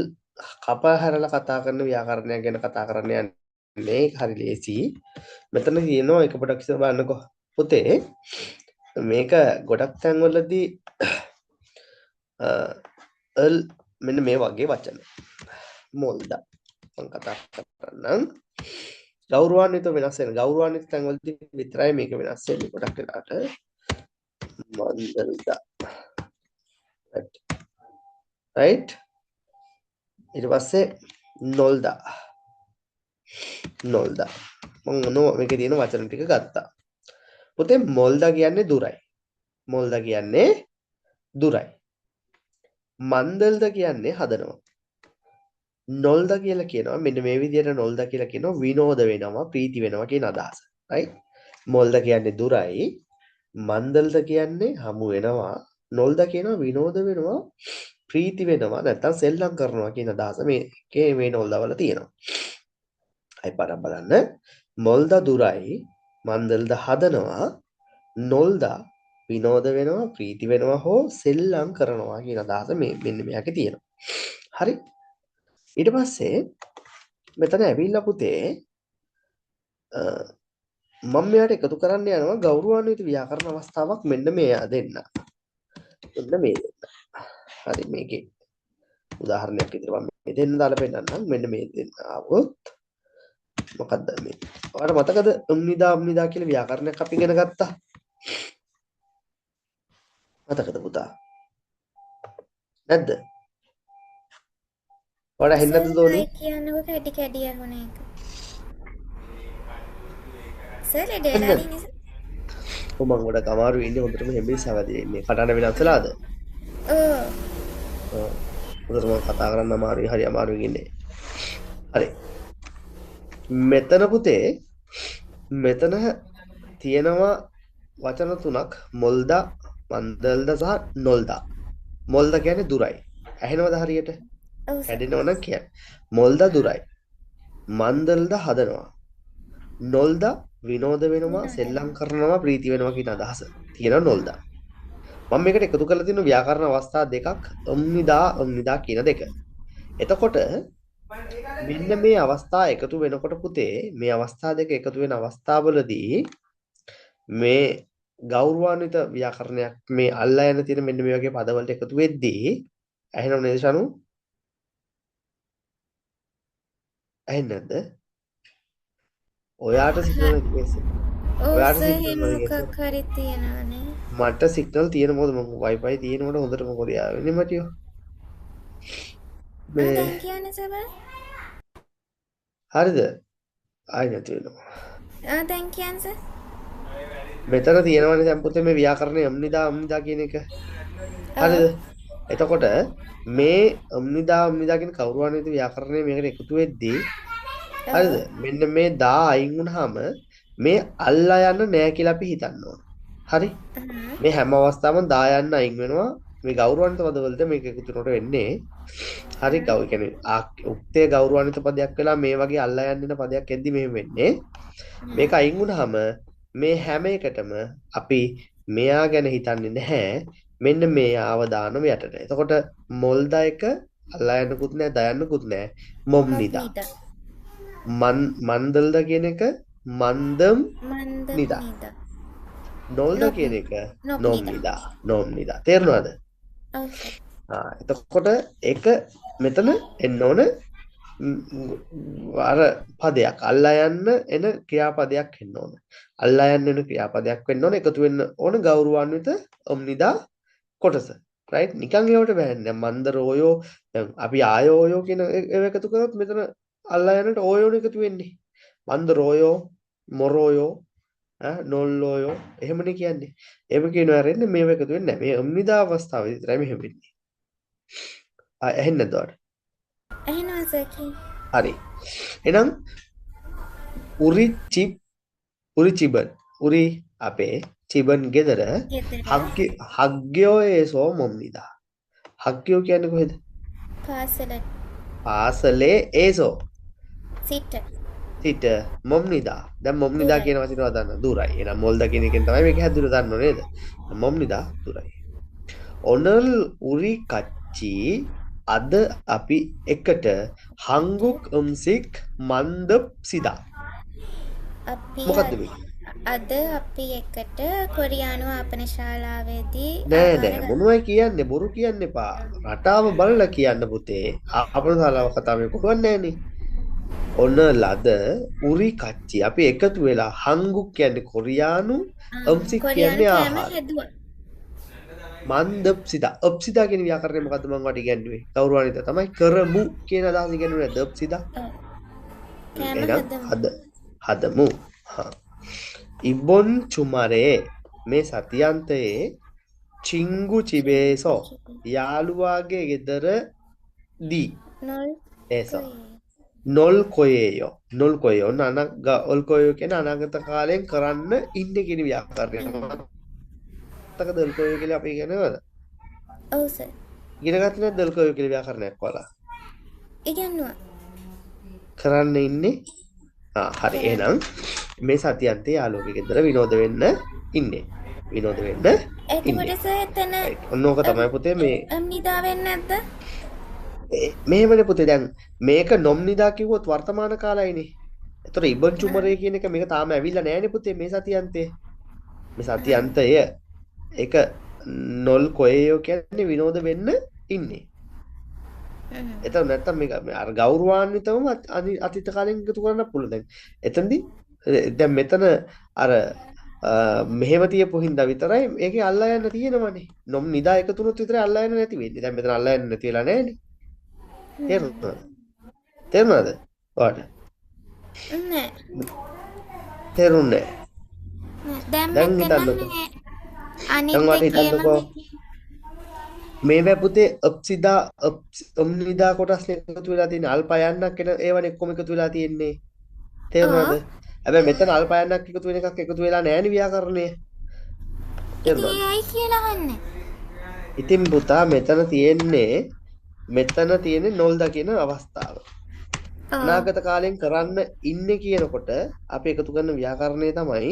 Speaker 1: කපා හැරලා කතා කරන ව්‍යාකරණයක් ගැන කතා කරන්න යන්නේ හරි ලේසි මෙතන තියෙනවා එක පොඩක් ඉස්සර බලන්නකෝ පුතේ මේක ගොඩක් තැන්වලදී එල් මෙන්න මේ වගේ වචන මොල්දා මම කතා කරන්නම් ගෞරවාන්විත වෙනස් වෙන ගෞරවාන්විත තැන්වලදී විතරයි මේක වෙනස් වෙන්නේ ගොඩක් වෙලාට මන්දල්දා right ඊට පස්සේ නොල්දා මම මේකේ තියෙන වචන ටික ගත්තා පුතේ මොල්දා කියන්නේ දුරයි මොල්දා කියන්නේ දුරයි මන්දල්දා කියන්නේ හදනවා නොල්දා කියලා කියනවා මෙන්න මේ විදිහට නොල්දා කියලා කියනවා විනෝද වෙනවා ප්‍රීති වෙනවා කියන අදහස right මොල්දා කියන්නේ දුරයි මන්දල්දා කියන්නේ හමු වෙනවා නොල්දා කියනවා විනෝද වෙනවා ප්‍රීති වෙනවා නැත්නම් සෙල්ලම් කරනවා කියන අදහස මේකේ මේ නොල්දා වල තියෙනවා අයි පාඩම් බලන්න මොල්දා දුරයි මන්දල්දා හදනවා නොල්දා විනෝද වෙනවා ප්‍රීති වෙනවා හෝ සෙල්ලම් කරනවා කියන අදහස මේ මෙන්න මෙයාගේ තියෙනවා හරි ඊට පස්සේ මෙතන ඇවිල්ලා පුතේ මම මෙයාට එකතු කරන්න යනවා ගෞරවාන්විත ව්‍යාකරණ අවස්ථාවක් මෙන්න මේ දෙන්න මෙන්න මේ දෙන්න හරි මේකේ උදාහරණයක් විදිහට මම මේ දෙන්න දාලා පෙන්නන්නම් මෙන්න මේ දෙන්න ආවොත් මොකක්ද මේ ඔයාලට මතකද අම්නිදා කියලා ව්‍යාකරණයක් අපි ඉගෙන ගත්තා මතකද පුතා නැද්ද ඔයාලා හෙන්නද දෝනි
Speaker 2: කියන්නකො කැඩි කැඩි යන එක සර් එඩලානේ නිසා
Speaker 1: මම ගොඩක් අමාරු ඉන්නේ හොඳටම හැමිසවදී ඉන්නේ කටහඬ වෙනස් වෙලාද හොඳටම කතා කරන්න අමාරුයි හරි අමාරුයි ඉන්නේ හරි මෙතන පුතේ මෙතන තියෙනවා වචන තුනක් මොල්දා මන්දල්දා සහ නොල්දා මොල්දා කියන්නේ දුරයි ඇහෙනවද හරියට හැදෙනව නම් කියන්නේ මොල්දා දුරයි මන්දල්දා හදනවා නොල්දා විනෝද වෙනවා සෙල්ලම් කරනවා ප්‍රීති වෙනවා කියන අදහස තියෙනවා නොල්දා මම මේකට එකතු කරලා තියෙන ව්‍යාකරණ අවස්ථා දෙකක් අම්නිදා කියන දෙක එතකොට මෙන්න මේ අවස්ථා එකතු වෙනකොට පුතේ මේ අවස්ථා දෙක එකතු වෙන අවස්ථාවවලදී මේ ගෞරවාන්විත ව්‍යාකරණයක් මේ අල්ලා යන තියෙන මෙන්න මේ වගේ පදවලට එකතු වෙද්දී ඇහෙනව නේද ශනු ඇහෙන්නේ නැද්ද ඔයාට සිග්නල් එකේ ඔයාට සිග්නල්
Speaker 2: මොකක් හරි තියනවනේ
Speaker 1: මට සිග්නල් තියෙන මොකද මම Wi-Fi තියෙනකොට හොඳට මොකද යාවෙන්නේ මටියෝ මේ
Speaker 2: දැන් කියන්නේ සබා
Speaker 1: හරිද ආයි නැති වෙනවා
Speaker 2: දැන් කියන්නේ
Speaker 1: මෙතන තියෙනවනේ දැන් පුතේ මේ ව්‍යාකරණය අම්නිදා කියන එක හරිද එතකොට මේ අම්නිදා කියන කෞරවාන්විත ව්‍යාකරණය මේකට එකතු වෙද්දී හරිද මෙන්න මේ දා අයින් වුණාම මේ අල්ලා යන්න නෑ කියලා අපි හිතන්න ඕන හරි මේ හැම අවස්ථාවම දා යන්න අයින් වෙනවා මේ ගෞරවාන්විත පදවලට මේක එකතු වෙනකොට වෙන්නේ හරි කියන්නේ උක්තේ ගෞරවාන්විත පදයක් වෙලා මේ වගේ අල්ලා යන්න දෙන පදයක් එද්දි මෙහෙම වෙන්නේ මේක අයින් වුණාම මේ හැම එකටම අපි මෙයා ගැන හිතන්නේ නැහැ මෙන්න මේ ආව දානම යටට එතකොට මොල්දා එක අල්ලා යන්නකුත් නැහැ දා යන්නකුත් නැහැ මොම්නිදා මන්දල්දා කියන එක මන්දම් නිදා නොල්දා කියන එක නොම්නිදා තේරුණාද එතකොට ඒක මෙතන එන්න ඕන අර පදයක් අල්ලා යන්න එන ක්‍රියාපදයක් එන්න ඕන අල්ලා යන්න එන ක්‍රියාපදයක් වෙන්න ඕන එකතු වෙන්න ඕන ගෞරවාන්විත ඔම්නිදා කොටස රයිට් නිකන් ඒවට බෑන්නේ මන්ද රෝයෝ දැන් අපි ආයෝයෝ කියන ඒවා එකතු කරොත් මෙතන අල්ලා යනට ඕයෝන එකතු වෙන්නේ මන්ද රෝයෝ මොරෝයෝ නොල්ලෝයෝ එහෙමනේ කියන්නේ. එහෙම කියනවා රෙන්නේ මේව එකතු වෙන්නේ නැහැ. මේ ඔම්නිදා අවස්ථාවේ විතරයි මෙහෙම වෙන්නේ. ඇහෙන්නේ නැද්ද ඔයාලට?
Speaker 2: එහෙනම් සර්කි.
Speaker 1: හරි. එහෙනම් උරි චිප් උරි චිබන් උරි අපේ චිබන් ගෙදර
Speaker 2: ගෙදර
Speaker 1: හග්ගයෝ ඒසෝ මොම්නිදා. හග්ගයෝ කියන්නේ කොහෙද?
Speaker 2: පාසලට
Speaker 1: පාසලේ ඒසෝ
Speaker 2: සිට.
Speaker 1: සිට මොම්නිදා. දැන් මොම්නිදා කියන වචනේ වදන්න දුරයි. එහෙනම් මොල්ද කියන එකෙන් තමයි මේක හැදුර දන්නව නේද? මොම්නිදා දුරයි. ඔනල් උරි කච්චි අද අපි එකට හංගුක් උම්සික් මන්දප් සිදා.
Speaker 2: අපි
Speaker 1: මොකද්ද මේ?
Speaker 2: අද අපි එකට කොරියානු ආපන ශාලාවේදී
Speaker 1: නෑ මොනවයි කියන්නේ බොරු කියන්න එපා. රටාව බලලා කියන්න පුතේ. අපේ ශාලාව කතා මේ කොහොමද නෑනේ. ඔන්න ලද උරි කච්චි අපි එකතු වෙලා හංගුක් කියන්නේ කොරියානු උම්සික් කියන්නේ ආහාර. මන්දප්සිදා අප්සිදා කියන ව්‍යාකරණය මොකද්ද මම ඔයාලට ඉගෙනුවේ ගෞරවාන්විත තමයි කරමු කියන අදහස ඉගෙනුවේ නේද අප්සිදා හදමු ඉබොන් චුමරේ මේ සතියන්තයේ චිංගු චිබේසෝ යාළුවාගේ ගෙදර දී ඒසෝ නොල් කොයේයෝ ඔල් කොයෝ කියන අනාගත කාලයෙන් කරන්න ඉන්නේ කියන ව්‍යාකරණය තක දල්කෝය කියලා අපි ඉගෙනවද?
Speaker 2: ඔව් සර්.
Speaker 1: ඉගෙන ගත්තේ නැද්ද දල්කෝය කියලා ව්‍යාකරණයක් ඔයාලා?
Speaker 2: ඉගෙනුවා.
Speaker 1: කරන්න ඉන්නේ. හරි. එහෙනම් මේ සතියන්තේ යාළුවගේ ගෙදර විනෝද වෙන්න ඉන්නේ. විනෝද වෙන්න ඉන්නේ.
Speaker 2: එතකොට සර් එතන
Speaker 1: ඔන්නෝක තමයි පුතේ මේ
Speaker 2: නිදා වෙන්නේ නැද්ද?
Speaker 1: මෙහෙමනේ පුතේ දැන් මේක නොම්නිදා කිව්වොත් වර්තමාන කාලයයිනේ. ඒතර ඉබන් චුමරේ කියන එක මේක තාම ඇවිල්ලා නැහැනේ පුතේ මේ සතියන්තේ. මේ සතියන්තය ඒක නොල් කොයයෝ කියන්නේ විනෝද වෙන්න ඉන්නේ. එතන නැත්තම් මේක අර ගෞරවාන්විතවම අතීත කාලෙන් එකතු කරන්න පුළුවන්. දැන් එතනදී දැන් මෙතන අර මෙහෙම තියපු හින්දා විතරයි මේකේ අල්ලා යන්න තියෙනවනේ. නොම් නිදා එකතු වුණොත් විතරයි අල්ලා යන්න නැති වෙන්නේ. දැන් මෙතන අල්ලා යන්න නැති වෙලා නැහැනේ. තේරුණාද? ඔයාලට?
Speaker 2: නෑ.
Speaker 1: තේරුන්නේ
Speaker 2: නෑ. දැන් මෙතන
Speaker 1: මේ පුතේ අප්සිදා ඔම්නිදා කොටස් එකතු වෙලා තියෙන අල්පයන්නක් එන ඒවනේ ඔක්කොම එකතු වෙලා තියෙන්නේ තේරුණාද? හැබැයි මෙතන අල්පයන්නක් එකතු වෙන එකක් එකතු වෙලා නැහැ නේ ව්‍යාකරණය. තේරුණාද? ඉතින් පුතා මෙතන තියෙන්නේ නොල්ද කියන අවස්ථාව. අනාගත කාලෙන් කරන්න ඉන්නේ කියනකොට අපි එකතු කරන ව්‍යාකරණය තමයි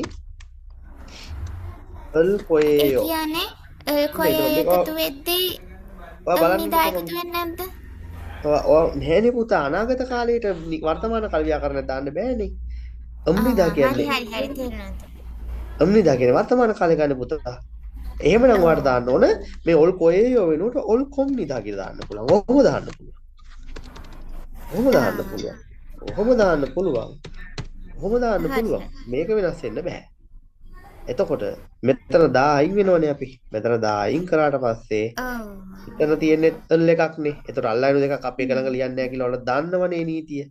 Speaker 1: අල් කොයේයෝ.
Speaker 2: ඒ කියන්නේ අල් කොයේ එකතු වෙද්දී නිදා එකතු වෙන්නේ නැද්ද?
Speaker 1: නෑනේ පුතා අනාගත කාලයට වර්තමාන කාල ව්‍යාකරණය දාන්න බෑනේ. අම්නිදා කියන්නේ.
Speaker 2: හරි තේරුණාද?
Speaker 1: අම්නිදා කියන්නේ වර්තමාන කාලේ ගන්න පුතා. එහෙමනම් ඔයාලට දාන්න ඕන මේ ඔල් කොයේයෝ වෙනුවට ඔල් කොම් නිදා කියලා දාන්න පුළුවන්. ඔහොම දාන්න පුළුවන්. මේක වෙනස් වෙන්න බෑ. එතකොට මෙතන 10 අයින් වෙනවනේ අපි. මෙතන 10 අයින් කරාට පස්සේ එතන තියෙන්නේ L එකක්නේ. එතකොට අල්ලයින දෙකක් අපි එක ළඟ ලියන්නේ නැහැ කියලා ඔයාලා දන්නවනේ නීතිය.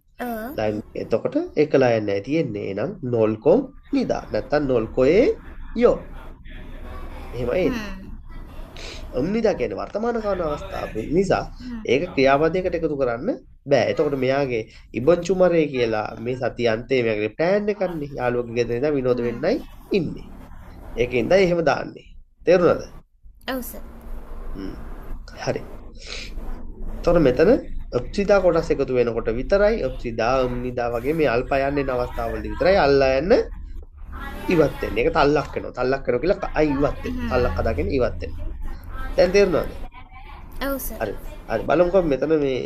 Speaker 1: දැන් එතකොට එකලා යන්නේ නැහැ තියෙන්නේ. එහෙනම් 0 නිදා. නැත්තම් 0 කොයේ යෝ. එහෙමයි. ඔම්නිදා කියන්නේ වර්තමාන කාල අවස්ථාව නිසා ඒක ක්‍රියාපදයකට එකතු කරන්න බෑ. එතකොට මෙයාගේ ඉබන් චුමරේ කියලා මේ සතිය අන්තයේ මෙයාගේ ප්ලෑන් එකන්නේ. යාළුවගේ ගෙදර ඉඳන් විනෝද වෙන්නයි ඉන්නේ. ඒකෙන්ද එහෙම දාන්නේ. තේරුණාද?
Speaker 2: ඔව් සර්.
Speaker 1: හරි. එතකොට මෙතන අප්සිදා කොටස් එකතු වෙනකොට විතරයි අප්සිදා ඔම්නිදා වගේ මේ අල්ප යන්නේ අවස්ථාවවලදී විතරයි අල්ලා යන්න ඉවත් වෙන්නේ. ඒක තල්ලක් වෙනවා. තල්ලක් වෙනවා කියලා අයි ඉවත් වෙනවා. තල්ලක් හදාගෙන ඉවත් වෙනවා. දැන් තේරුණාද?
Speaker 2: ඔව් සර්.
Speaker 1: හරි. බලමුකෝ මෙතන මේ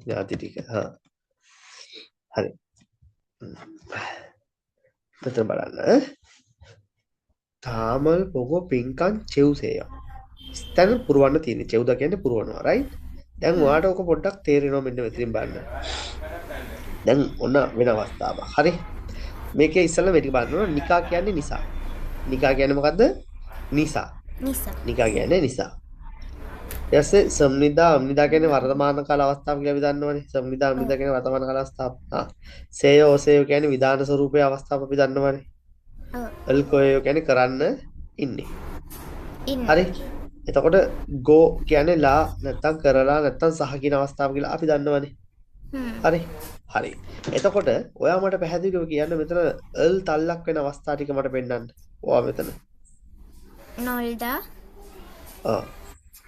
Speaker 1: ඥාති ටික. හරි. මෙතන බලන්න. තාමල් පොගෝ පින්කන් චෙව්සේය. ස්තන පුරවන්න තියෙන්නේ. චෙව්දා කියන්නේ පුරවනවා, right? දැන් ඔයාට ඔක පොඩ්ඩක් තේරෙනවා මෙන්න මෙතනින් බලන්න. දැන් ඔන්න වෙන අවස්ථාවක්. හරි. මේකේ ඉස්සෙල්ලා මේ ටික බලන්න නිකා කියන්නේ නිසා. නිකා කියන්නේ මොකද්ද? නිසා. නිකා කියන්නේ නිසා. ඊපස්සේ සම්නිදා අම්නිදා කියන්නේ වර්තමාන කාල අවස්ථාව කියලා අපි දන්නවනේ. සම්නිදා අම්නිදා කියන්නේ වර්තමාන කාල අවස්ථාව. සේයෝ සේයෝ කියන්නේ විධාන ස්වරූපයේ අවස්ථාව අපි දන්නවනේ.
Speaker 2: ඔව්.
Speaker 1: අල්කොයෝ කියන්නේ කරන්න ඉන්නේ.
Speaker 2: ඉන්න.
Speaker 1: හරි. එතකොට ගෝ කියන්නේ ලා නැත්තම් කරලා නැත්තම් සහ කියන අවස්ථාව කියලා අපි දන්නවනේ. හරි. හරි. එතකොට ඔයා මට පැහැදිලිව කියන්න මෙතන අල් තල්ලක් වෙන අවස්ථා ටික මට පෙන්නන්න. ඔයා මෙතන.
Speaker 2: නොල්දා
Speaker 1: ආ.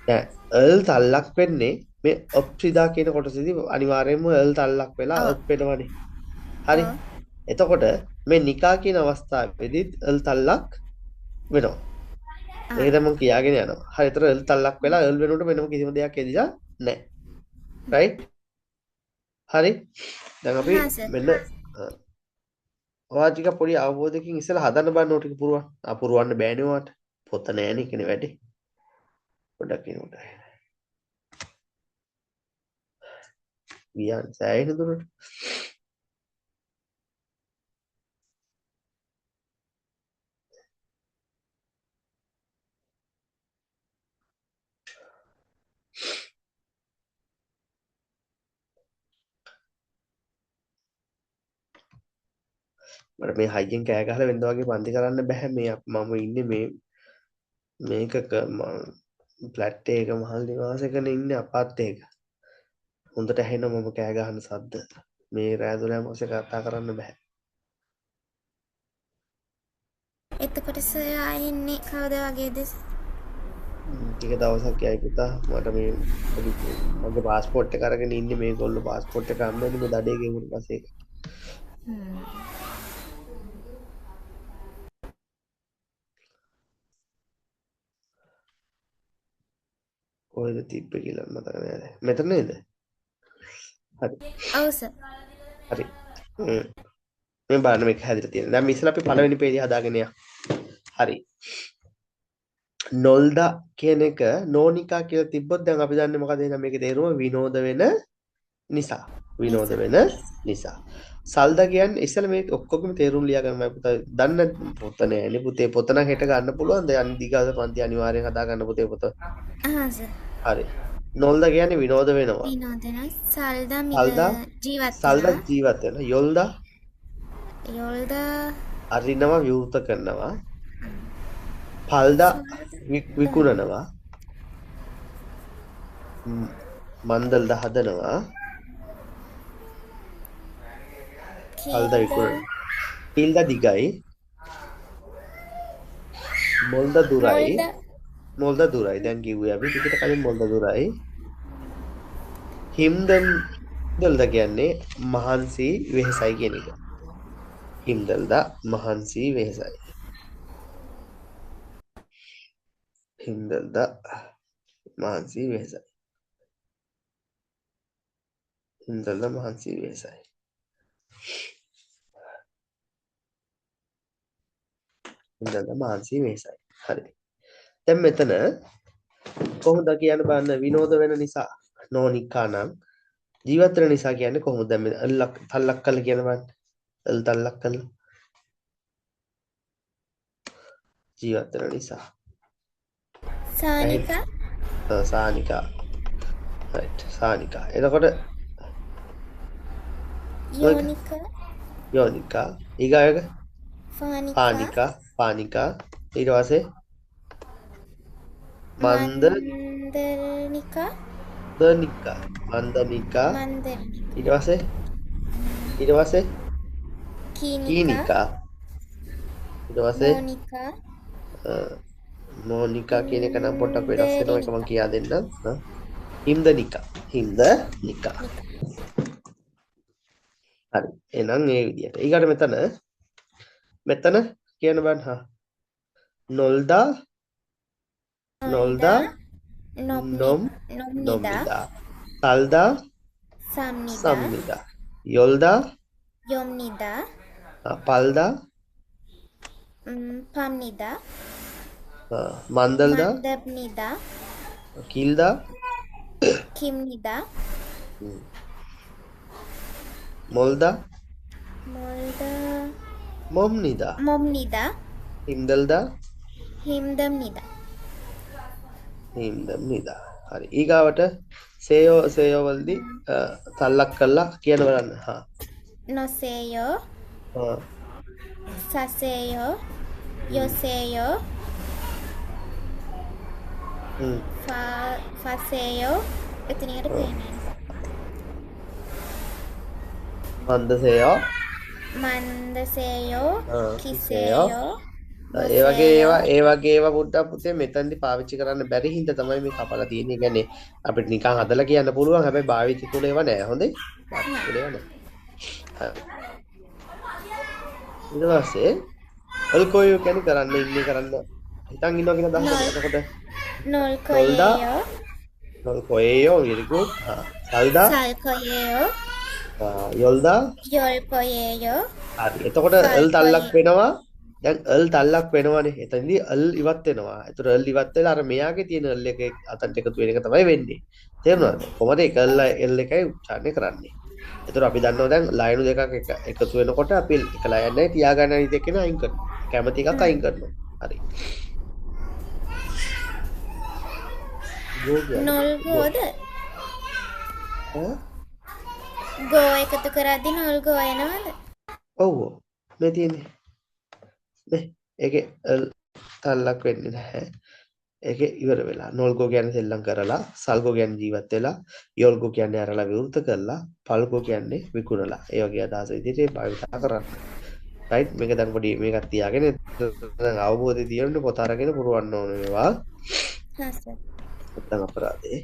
Speaker 1: දැන් අල් තල්ලක් වෙන්නේ මේ අප්සිදා කියන කොටසේදී අනිවාර්යයෙන්ම අල් තල්ලක් වෙලා අප් වෙනවනේ. හරි. එතකොට මේ නිකා කියන අවස්ථාවේදීත් අල් තල්ලක් වෙනවා. ඒක තමයි මම කියාගෙන යනවා. හරි. ඒතර අල් තල්ලක් වෙලා අල් වෙනකොට වෙනම කිසිම දෙයක් එදිලා නැහැ. රයිට්? හරි. දැන් අපි මෙන්න ඔයා ටික පොඩි අවබෝධයකින් ඉස්සෙල්ලා හදන්න බලන්න ඕ ටික පුරවන්න. පුරවන්න බෑනේ ඔයාට. පොත නෑනේ කියන්නේ වැඩේ. පොඩක් එනකොට. ගියන් සෑහෙන දුරට. මට මේ හයියෙන් කෑ ගහලා වෙනද වගේ පන්ති කරන්න බෑ මේ මම ඉන්නේ මේකක ෆ්ලැට් එක මහල් නිවාසයකනේ ඉන්නේ අපාත් එක. හොඳට ඇහෙනවා මම කෑ ගහන සද්ද. මේ රෑ 12 මොකද කතා කරන්න බෑ.
Speaker 2: එතකොට සර් ඉන්නේ කවද වගේද?
Speaker 1: ටික දවසක් යයි පුතා මට මේ මගේ පාස්පෝර්ට් එක අරගෙන ඉන්නේ මේගොල්ලෝ පාස්පෝර්ට් එක අම්මන්නේ මේ දඩේ ගෙවුන පස්සේ. කොහෙද තිබ්බේ කියලා මතක නෑ. මෙතන නේද? හරි.
Speaker 2: ඔව් සර්.
Speaker 1: හරි. මේ බලන්න මේක හැදිලා තියෙනවා. දැන් මේ ඉස්සෙල්ලා අපි පළවෙනි පේජය හදාගෙන යමු. හරි. නොල්දා කියන එක නෝනිකා කියලා තිබ්බොත් දැන් අපි දන්නේ මොකද එහෙනම් මේකේ තේරුම විනෝද වෙන නිසා. විනෝද වෙන නිසා. සල්දා කියන්නේ ඉස්සෙල්ලා මේ ඔක්කොගම තේරුම් ලියා ගන්න මම පුතා දන්න පොත නෑනේ පුතේ පොත නම් හෙට ගන්න පුළුවන්. දැන් දිගාද පන්ති අනිවාර්යෙන් හදා ගන්න පුතේ පොත.
Speaker 2: සර්.
Speaker 1: හරි. නොල්දා කියන්නේ විනෝද වෙනවා.
Speaker 2: විනෝද වෙනවා. සල්දා ජීවත්
Speaker 1: සල්දා ජීවත් වෙනවා. යොල්දා අරිනවා විවෘත කරනවා. පල්දා විකුණනවා. මන්දල්ද හදනවා. පල්දා විකුණනවා. පිල්දා දිගයි. මොල්දා දුරයි. මොල්දා දුරයි. දැන් කිව්වේ අපි ටිකට කලින් මොල්දා දුරයි. හිම්දල්ද කියන්නේ මහන්සි වෙහසයි කියන එක. හිම්දල්ද මහන්සි වෙහසයි. හිම්දල්ද මහන්සි වෙහසයි. හිම්දල්ද මහන්සි වෙහසයි. හිම්දල්ද මහන්සි වෙහසයි. හරි. දැන් මෙතන කොහොමද කියන්න බලන්න විනෝද වෙන නිසා නෝනිකා නම් ජීවත් වෙන නිසා කියන්නේ කොහොමද දැන් මේ අල්ලක් තල්ලක් කළා කියන බලන්න. අල් තල්ලක් කළා. ජීවත් වෙන නිසා.
Speaker 2: සානිකා.
Speaker 1: සානිකා. රයිට් සානිකා. එතකොට
Speaker 2: යෝනිකා.
Speaker 1: යෝනිකා. ඊගායක
Speaker 2: ෆානිකා.
Speaker 1: පානිකා. ඊට පස්සේ
Speaker 2: මන්දනිකා.
Speaker 1: මන්දනිකා. ඊට පස්සේ කීනිකා. ඊට පස්සේ මොනිකා කියන එක නම් පොඩ්ඩක් වෙනස් වෙනවා ඒක මම කියා දෙන්නම්. හිම්දනිකා. හිම්දනිකා. හරි. එහෙනම් මේ විදියට. ඊගාට මෙතන කියන්න බෑ හා. නොල්දා නොම්නිදා. සල්දා සම්නිදා. යොල්දා
Speaker 2: යොම්නිදා.
Speaker 1: පල්දා
Speaker 2: පම්නිදා.
Speaker 1: මන්දල්දා
Speaker 2: මන්දබ්නිදා.
Speaker 1: කිල්දා
Speaker 2: කිම්නිදා.
Speaker 1: මොල්දා
Speaker 2: මොල්දා මොම්නිදා.
Speaker 1: හිම්දල්දා
Speaker 2: හිම්දම්නිදා.
Speaker 1: හිම්දම්නිදා. හරි. ඊගාවට සේයෝ වලදී තල්ලක් කරලා කියන බලන්න. හා.
Speaker 2: නොසේයෝ
Speaker 1: හා.
Speaker 2: සසේයෝ යොසේයෝ ෆසේයෝ එතනියට පේන්නේ
Speaker 1: මන්දසේයෝ
Speaker 2: මන්දසේයෝ
Speaker 1: කිසේයෝ
Speaker 2: කිසේයෝ
Speaker 1: ඒ වගේ ඒවා පොඩ්ඩක් පුතේ මෙතනදි පාවිච්චි කරන්න බැරි හින්දා තමයි මේ කපලා තියෙන්නේ. ඒ කියන්නේ අපිට නිකන් හදලා කියන්න පුළුවන්. හැබැයි භාවිත තුල ඒවා නැහැ. හොඳේ? භාවිත තුල ඒවා නැහැ. ඊට පස්සේ අල්කොයෝ කියන්නේ කරන්න ඉන්නේ කරන්න හිතන් ඉන්නවා කියන දහස. එතකොට
Speaker 2: නොල් කොයේයෝ
Speaker 1: කොයේයෝ very good. හා. සල්දා
Speaker 2: සල් කොයේයෝ
Speaker 1: යොල්දා
Speaker 2: යොල් කොයේයෝ
Speaker 1: හරි. එතකොට අල් තල්ලක් වෙනවා. දැන් අල් තල්ලක් වෙනවනේ. එතනදී අල් ඉවත් වෙනවා. ඒතර අල් ඉවත් වෙලා අර මෙයාගේ තියෙන අල් එක අතන්ට එකතු වෙන එක තමයි වෙන්නේ. තේරුණාද? කොහමද ඒක අල් එකයි උච්චාරණය කරන්නේ. ඒතර අපි දන්නවා දැන් ලයින් දෙකක් එකතු වෙනකොට අපි එක ලයින් එකයි තියාගන්න අනිත් එකේන අයින් කරනවා. කැමති එකක් අයින් කරනවා. හරි.
Speaker 2: නොල් ගෝද
Speaker 1: ඈ
Speaker 2: ගෝ එකතු කරද්දී නොල් ගෝ එනවද?
Speaker 1: ඔව් මේ තියෙන්නේ මේ ඒකේ තල්ලක් වෙන්නේ නැහැ. ඒකේ ඉවර වෙලා නොල්ගෝ කියන්නේ සෙල්ලම් කරලා, සල්ගෝ කියන්නේ ජීවත් වෙලා, යොල්ගෝ කියන්නේ අරලා විවෘත කරලා, පල්ගෝ කියන්නේ විකුණලා. ඒ වගේ අදහස විදිහට භාවිත කරන්න. රයිට් මේක දැන් පොඩි මේකක් තියාගෙන දැන් අවබෝධය තියෙන්න පොත අරගෙන පුරවන්න ඕනේ මේවා.
Speaker 2: හා සර්.
Speaker 1: නැත්නම් අපරාධේ.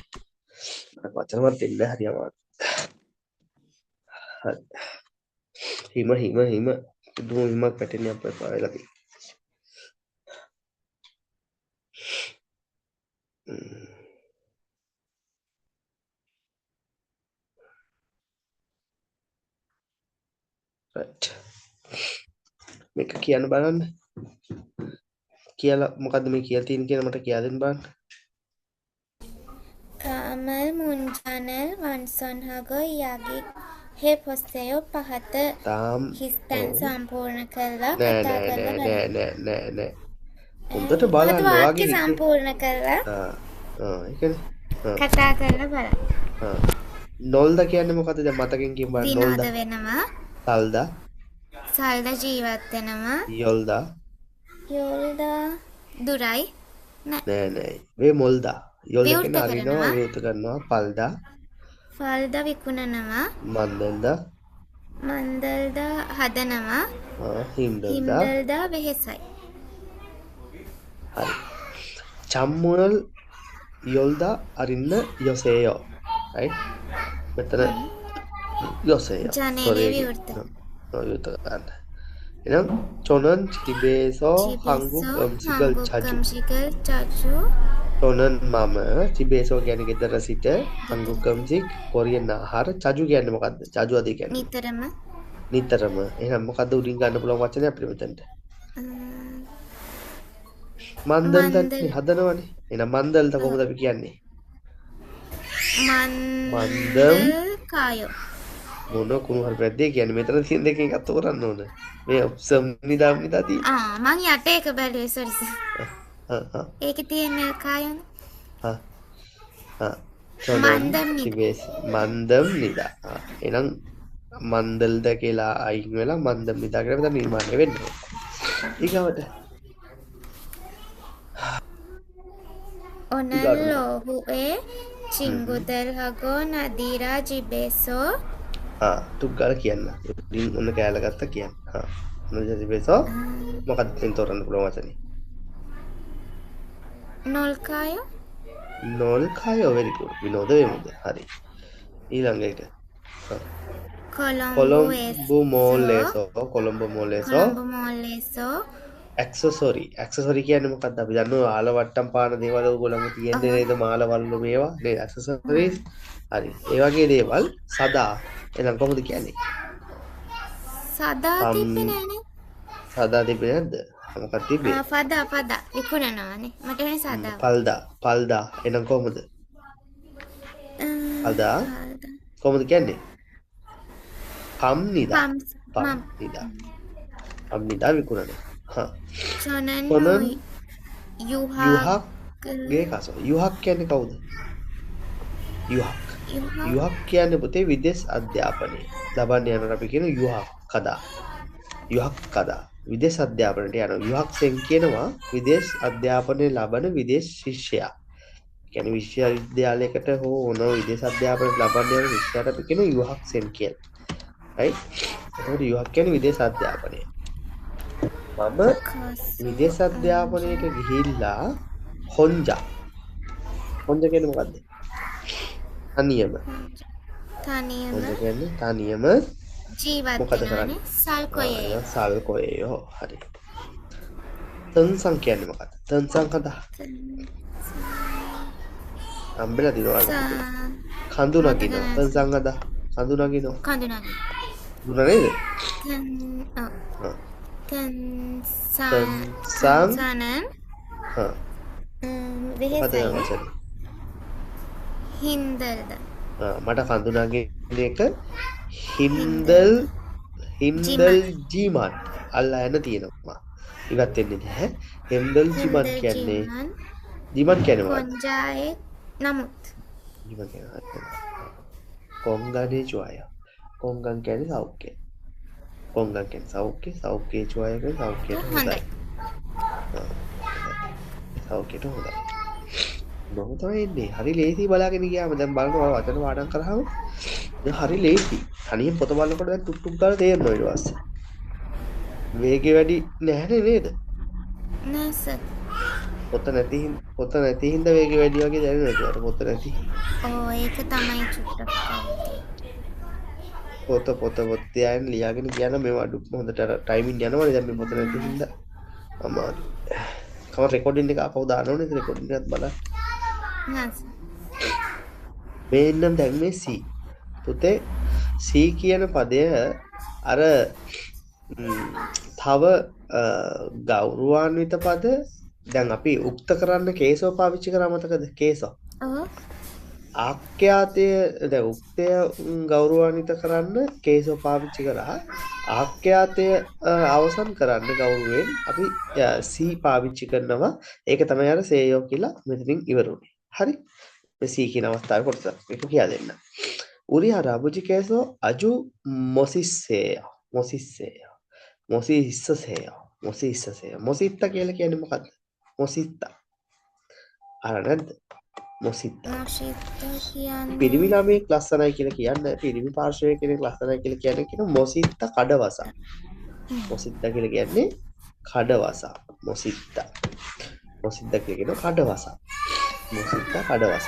Speaker 1: මට වචනවත් දෙන්න හරි අමාරුයි. හරි. හිම දුම හිමක් පැටෙන්නේ අපේ පාවෙලා තියෙනවා. right මේක කියන්න බලන්න කියලා මොකද්ද මේ කියලා තියෙන කියලා මට කියා දෙන්න බලන්න.
Speaker 2: කාමල් මුන්ජානල් වන්සොන් හගෝ යගේ හේ පොස්සයෝ පහත හිස්තැන් සම්පූර්ණ කරලා කතා කරලා
Speaker 1: නෑ හොඳට බලන්න
Speaker 2: වාක්‍ය සම්පූර්ණ කරලා
Speaker 1: ඒ කියන්නේ
Speaker 2: කතා කරලා බලන්න.
Speaker 1: නොල්ද කියන්නේ මොකද්ද දැන් මතකෙන් කියන්න බලන්න.
Speaker 2: විනෝද වෙනවා.
Speaker 1: සල්දා
Speaker 2: ජීවත් වෙනවා.
Speaker 1: යොල්දා
Speaker 2: දුරයි
Speaker 1: නෑ මේ මොල්දා යොල්ද කියන අරිනවා විවෘත කරනවා. පල්දා
Speaker 2: විකුණනවා. මන්දල්දා හදනවා. හිම්දල්දා වෙහෙසයි.
Speaker 1: හරි. චම්මුනල් යොල්දා අරින්න යොසේයෝ. right මෙතන යොසේයෝ
Speaker 2: ජනේලි විවෘත
Speaker 1: ගන්න. එහෙනම් චොනන් තිබේසෝ හංගු ගම්සිකල් චජු චොනන් මම තිබේසෝ කියන්නේ ගෙදර සිට හංගු ගම්සික් කොරියන් ආහාර චජු කියන්නේ මොකද්ද? චජු අධි කියන්නේ නිතරම. එහෙනම් මොකද්ද උඩින් ගන්න පුළුවන් වචනේ අපිට මෙතනට? මන්දල් දැන් හදනවනේ. එහෙනම් මන්දල්ද කොහොමද අපි කියන්නේ? මන්දම්
Speaker 2: කායෝ
Speaker 1: මොන කුණු හරි පැද්දේ කියන්නේ මෙතන තියෙන දෙකෙන් එකක් තෝරන්න ඕන. මේ ඔප්සම් නිදාම් නිදාදී.
Speaker 2: මං යට එක බැලුවේ සොරිස. ඒකේ තියෙන කායෝනේ.
Speaker 1: මන්දම් නිදා. එහෙනම් මන්දල්ද කියලා අයින් වෙලා මන්දම් නිදා කියලා මෙතන නිර්මාණය වෙන්නේ. ඊගවට
Speaker 2: ඔනල්ලෝහුවේ චිංගුදල් හගෝ නදීරා ජිබේසෝ
Speaker 1: තුග්ගල කියන්න. ඉතින් ඔන්න කෑල්ල ගත්තා කියන්න. නදීරා ජිබේසෝ මොකක්ද මෙතෙන් තෝරන්න පුළුවන් වචනේ? නොල් කායෝ very good. විනෝද වෙමුද? හරි. ඊළඟ එක. කොළඹ මොලේසෝ ඇක්සසරි කියන්නේ මොකක්ද? අපි දන්නවා ආල වට්ටම් පාන දේවල් ඔයගොල්ලන්ගේ තියෙන්නේ නේද? මාලවල්ලු මේවා නේද? ඇක්සසරිස්. හරි. ඒ වගේ දේවල් සදා එහෙනම් කොහොමද කියන්නේ?
Speaker 2: සදා තිබ්බේ නෑනේ.
Speaker 1: සදා තිබ්බේ නැද්ද? මොකක්ද තිබ්බේ?
Speaker 2: පදා විකුණනවානේ. මට වෙන්නේ සදා.
Speaker 1: පල්දා. එහෙනම් කොහොමද? පල්දා කොහොමද කියන්නේ? පම්නිදා විකුණනවා.
Speaker 2: චොනන්
Speaker 1: යුහක් ගේ කසෝ. යුහක් කියන්නේ කවුද? යුහක්.
Speaker 2: යුහක්
Speaker 1: යුහක් කියන්නේ පුතේ විදේශ අධ්‍යාපනය ලබන්න යනකොට අපි කියන යුහක් කදා. යුහක් කදා. විදේශ අධ්‍යාපනයට යනවා. යුහක්සෙන් කියනවා විදේශ අධ්‍යාපනය ලබන විදේශ ශිෂ්‍යයා. කියන්නේ විශ්වවිද්‍යාලයකට හෝ ඕන විදේශ අධ්‍යාපනය ලබන්න යන ශිෂ්‍යයාට අපි කියන යුහක්සෙන් කියලා. right? එතකොට යුහක් කියන්නේ විදේශ අධ්‍යාපනය. මම විදේශ අධ්‍යාපනයට ගිහිල්ලා හොංජා. හොංජා කියන්නේ මොකද්ද? තනියම.
Speaker 2: තනියම
Speaker 1: හොංජා කියන්නේ තනියම
Speaker 2: ජීවත්
Speaker 1: මොකද
Speaker 2: වෙනවානේ
Speaker 1: කරන්නේ?
Speaker 2: සල් කොයේ
Speaker 1: සල් කොයෝ. හරි. තන්සන් කියන්නේ මොකද්ද? තන්සන් කදා. අම්බෙලා දිනවලු. කඳු නගිනවා. තන්සන් කදා. කඳු නගිනවා.
Speaker 2: කඳු නගින
Speaker 1: දුන නේද?
Speaker 2: තන්සනන්
Speaker 1: හා.
Speaker 2: වෙහෙසයි
Speaker 1: වචන.
Speaker 2: හින්දල්ද
Speaker 1: මට කඳු නගින එක හින්දල් ජීමන් අල්ලා යන තියෙනවා. ඉවත් වෙන්නේ නැහැ. හින්දල් ජීමන් කියන්නේ ජීමන් කියන්නේ මොකක්ද?
Speaker 2: කොන්ජායේ නමුත්
Speaker 1: ජීමන් කියන්නේ කොංගනේ ජොය. කොංගන් කියන්නේ සෞඛ්‍ය. කොංගන් කියන්නේ සෞඛ්‍ය. සෞඛ්‍ය ජොය කියන්නේ සෞඛ්‍යයට හොඳයි. සෞඛ්‍යයට හොඳයි. මොකද තමයි ඉන්නේ. හරි ලේසි බලාගෙන ගියාම දැන් බලන්න වචන පාඩම් කරාම දැන් හරි ලේසි. තනියෙන් පොත බලනකොට දැන් ටුක් ටුක් ගාලා තේරෙනවා ඊට පස්සේ. වේගය වැඩි නැහැ නේද?
Speaker 2: නෑ සර්
Speaker 1: පොත නැති හින්දා වේගය වැඩි වගේ දැනෙනවා ඒකට පොත නැති.
Speaker 2: ඕ ඒක තමයි චුට්ටක්
Speaker 1: පොත තියාගෙන ලියාගෙන කියන මේ අඩු හොඳට ටයිමින් යනවනේ දැන් මේ පොත නැති හින්දා අමාරු. කම රෙකෝඩින් එක අපව දානවනේ රෙකෝඩින් එකත් බලන්න.
Speaker 2: නෑ සර්
Speaker 1: මේන්නම් දැන් මේ C. පුතේ C කියන පදය අර තව ගෞරවාන්විත පද දැන් අපි උක්ත කරන්න කේසව පාවිච්චි කරා මතකද? කේසව.
Speaker 2: ඔව්
Speaker 1: ආඛ්‍යාතය දැන් උක්තය ගෞරවාන්විත කරන්න කේසව පාවිච්චි කරා. ආඛ්‍යාතය අවසන් කරන්න ගෞරවයෙන් අපි C පාවිච්චි කරනවා. ඒක තමයි අර සේයෝ කියලා මෙතනින් ඉවරුනේ. හරි? මේ C කියන අවස්ථාවේ කොටස මේක කියලා දෙන්න. උරි හරබුජි කේසෝ අජු මොසිස්සේය. මොසිත්ත කියලා කියන්නේ මොකද්ද? මොසිත්ත. අර නැද්ද? මොසිත්ත.
Speaker 2: කියන්නේ
Speaker 1: පිරිමි ළමෙක් ලස්සනයි කියලා කියන්නේ පිරිමි පාර්ශවයේ කෙනෙක් ලස්සනයි කියලා කියන්නේ කියන මොසිත්ත කඩවස. මොසිත්ත කියලා කියන්නේ කඩවස. මොසිත්ත කියලා කියන කඩවස. මොසිත්ත කඩවස.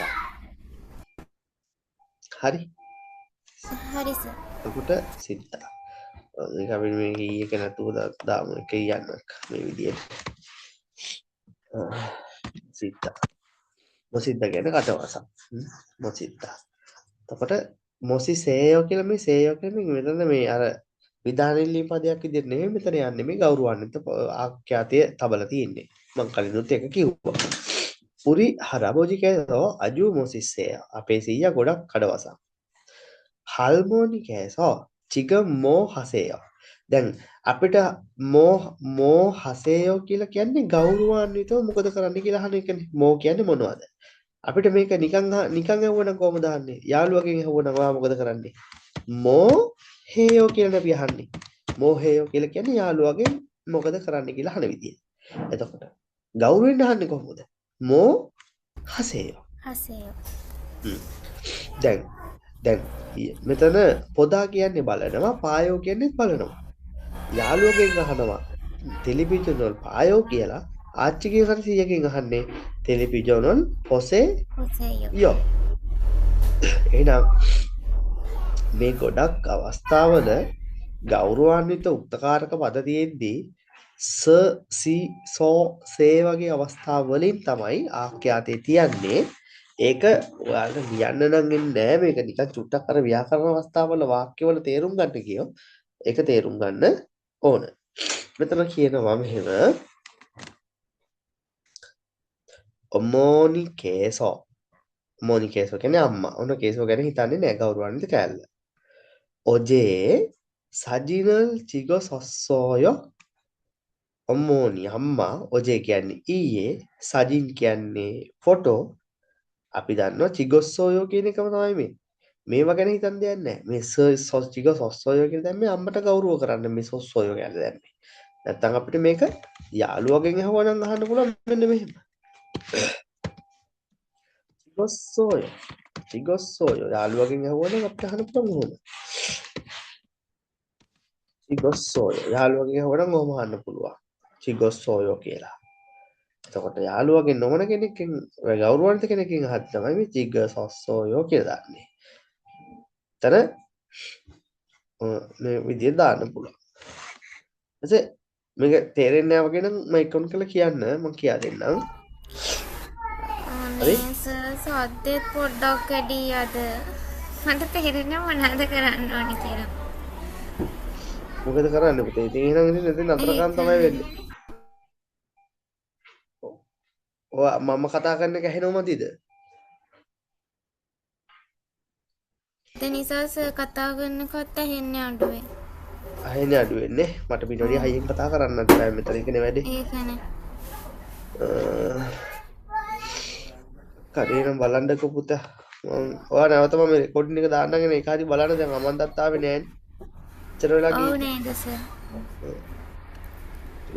Speaker 1: හරි
Speaker 2: සර්
Speaker 1: එතකොට සිත්ත. ඒක අපි මේ කීයක නැතුව දාමු එක කියන්න මේ විදියට. සිත්ත. මොසිත්ත කියන්නේ කඩවස. මොසිත්ත. එතකොට මොසිසේයෝ කියලා මේ සේයෝ කියන්නේ මෙතන මේ අර විධානෙල්ලී පදයක් විදිහට නෙමෙයි මෙතන යන්නේ මේ ගෞරවාන්විත ආඛ්‍යාතය තබලා තියෙන්නේ. මම කලිනුත් එක කිව්වා. පුරි හරබෝජි කේසෝ අජු මොසිස්සේය. අපේ සීයා ගොඩක් කඩවසක්. හල්මෝනි කේසෝ චිග මෝ හසේය. දැන් අපිට මෝ හසේයෝ කියලා කියන්නේ ගෞරවාන්විතව මොකද කරන්න කියලා අහන එකනේ. මෝ කියන්නේ මොනවද? අපිට මේක නිකන් ඇහුවනම් කොහමද අහන්නේ? යාළුවගෙන් ඇහුවනම් ඔයා මොකද කරන්නේ? මෝ හේයෝ කියලා අපි අහන්නේ. මෝ හේයෝ කියලා කියන්නේ යාළුවගෙන් මොකද කරන්න කියලා අහන විදිය. එතකොට ගෞරවයෙන් අහන්නේ කොහොමද? මෝ හසේයෝ. දැන් මෙතන පොදා කියන්නේ බලනවා, පායෝ කියන්නේ බලනවා. යාළුවගෙන් අහනවා ටෙලිවිෂන් පායෝ කියලා. ආච්චිගෙන් හරි සීයගෙන් අහන්නේ ටෙලිවිෂන් පොසේ යෝ. එහෙනම් මේ ගොඩක් අවස්ථාවල ගෞරවාන්විත උක්තකාරක පද තියෙද්දී සෝ සේ වගේ අවස්ථා වලින් තමයි ආඛ්‍යාතේ තියන්නේ. ඒක ඔයාලට ලියන්න නම් එන්නේ නැහැ. මේක නිකන් චුට්ටක් අර ව්‍යාකරණ අවස්ථාවල වාක්‍යවල තේරුම් ගන්න කියෝ. ඒක තේරුම් ගන්න ඕන. මෙතන කියනවා මෙහෙම ඔමෝනි කේසෝ කියන්නේ අම්මා. ඔන්න කේසෝ ගැන හිතන්නේ නැහැ ගෞරවාන්විත කෑල්ල. ඔජේ සජිනල් චිගෝ සොස්සෝයෝ ඔමෝනි අම්මා. ඔජේ කියන්නේ ඊයේ, සජින් කියන්නේ ෆොටෝ, අපි දන්නවා චිගොස්සෝයෝ කියන එකම තමයි මේ. මේවා ගැන හිතන් දෙයක් නැහැ. මේ චිගොස්සෝයෝ කියලා දැම්මේ අම්මට ගෞරව කරන්න මේ සොස්සෝයෝ කියලා දැම්මේ. නැත්තම් අපිට මේක යාළුවගෙන් අහුවනම් අහන්න පුළුවන් මෙන්න මෙහෙම. චිගොස්සෝයෝ චිගොස්සෝයෝ යාළුවගෙන් අහුවනම් අපිට අහන්න පුළුවන් ඕන. චිගොස්සෝයෝ යාළුවගෙන් අහුවනම් ඔහොම අහන්න පුළුවන්. චිගොස්සෝයෝ කියලා. එතකොට යාළුවගෙන් නොවන කෙනෙක්ගෙන් ගෞරවාන්විත කෙනෙක්ගෙන් අහද්දි තමයි මේ චිගොස්සෝයෝ කියලා දාන්නේ. එතන මේ විදිහට දාන්න පුළුවන්. ඊට මේක තේරෙන්නේ නැහැ වගේ නම් මම එකොන් කරලා කියන්න මම කියා දෙන්නම්. හරි?
Speaker 2: අනේ සර් සද්දෙත් පොඩ්ඩක් වැඩි අද. මට තේරෙන්නේ මොනවද කරන්න ඕනේ කියලා.
Speaker 1: මොකද කරන්නේ පුතේ? ඉතින් එහෙනම් ඉතින් නතර කරන් තමයි වෙන්නේ. ඔය මම කතා කරන එක ඇහෙනව මදිද?
Speaker 2: ඒ නිසා සර් කතා කරනකොට ඇහෙන්නේ අඩුවේ.
Speaker 1: අහෙන්නේ අඩු වෙන්නේ. මට පිටෝඩි හයියෙන් කතා කරන්නත් බෑ මෙතන ඉන්නේ වැඩේ.
Speaker 2: ඒකනේ.
Speaker 1: කරේනම් බලන්නකෝ පුතා. ඔයා නැවත මම රෙකෝඩින් එක දාන්නගෙන ඒක හරි බලන්න දැන් අමන්දත් ආවේ නෑනේ. එච්චර වෙලා
Speaker 2: ඔව්
Speaker 1: ගියේ.
Speaker 2: නේද සර්.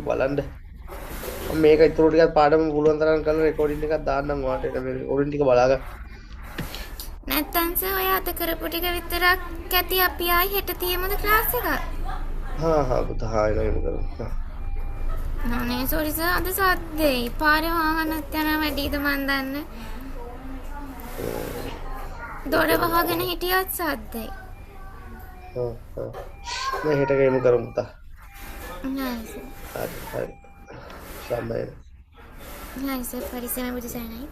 Speaker 1: බලන්න. මම මේක ඉතුරු ටිකක් පාඩම පුළුවන් තරම් කරලා රෙකෝඩින් එකක් දාන්නම් ඔයාට. ඒක මේ රෙකෝඩින් ටික බලාගන්න.
Speaker 2: නැත්තම් සර් ඔය අත කරපු ටික විතරක් ඇති අපි ආයි හෙට තියමුද ක්ලාස් එක?
Speaker 1: හා පුතා හා එනවා කරමු.
Speaker 2: අනේ සෝරි සර් අද සද්දේ පාරේ වාහනත් යනවා වැඩිද මන් දන්නේ. දොර වහගෙන හිටියත් සද්දේ.
Speaker 1: මම හෙට ගේමු කරමු පුතා.
Speaker 2: නෑ සර්.
Speaker 1: හරි. සම්මයි.
Speaker 2: නෑ සර් පරිස්සමෙන් බුදු සරණයි.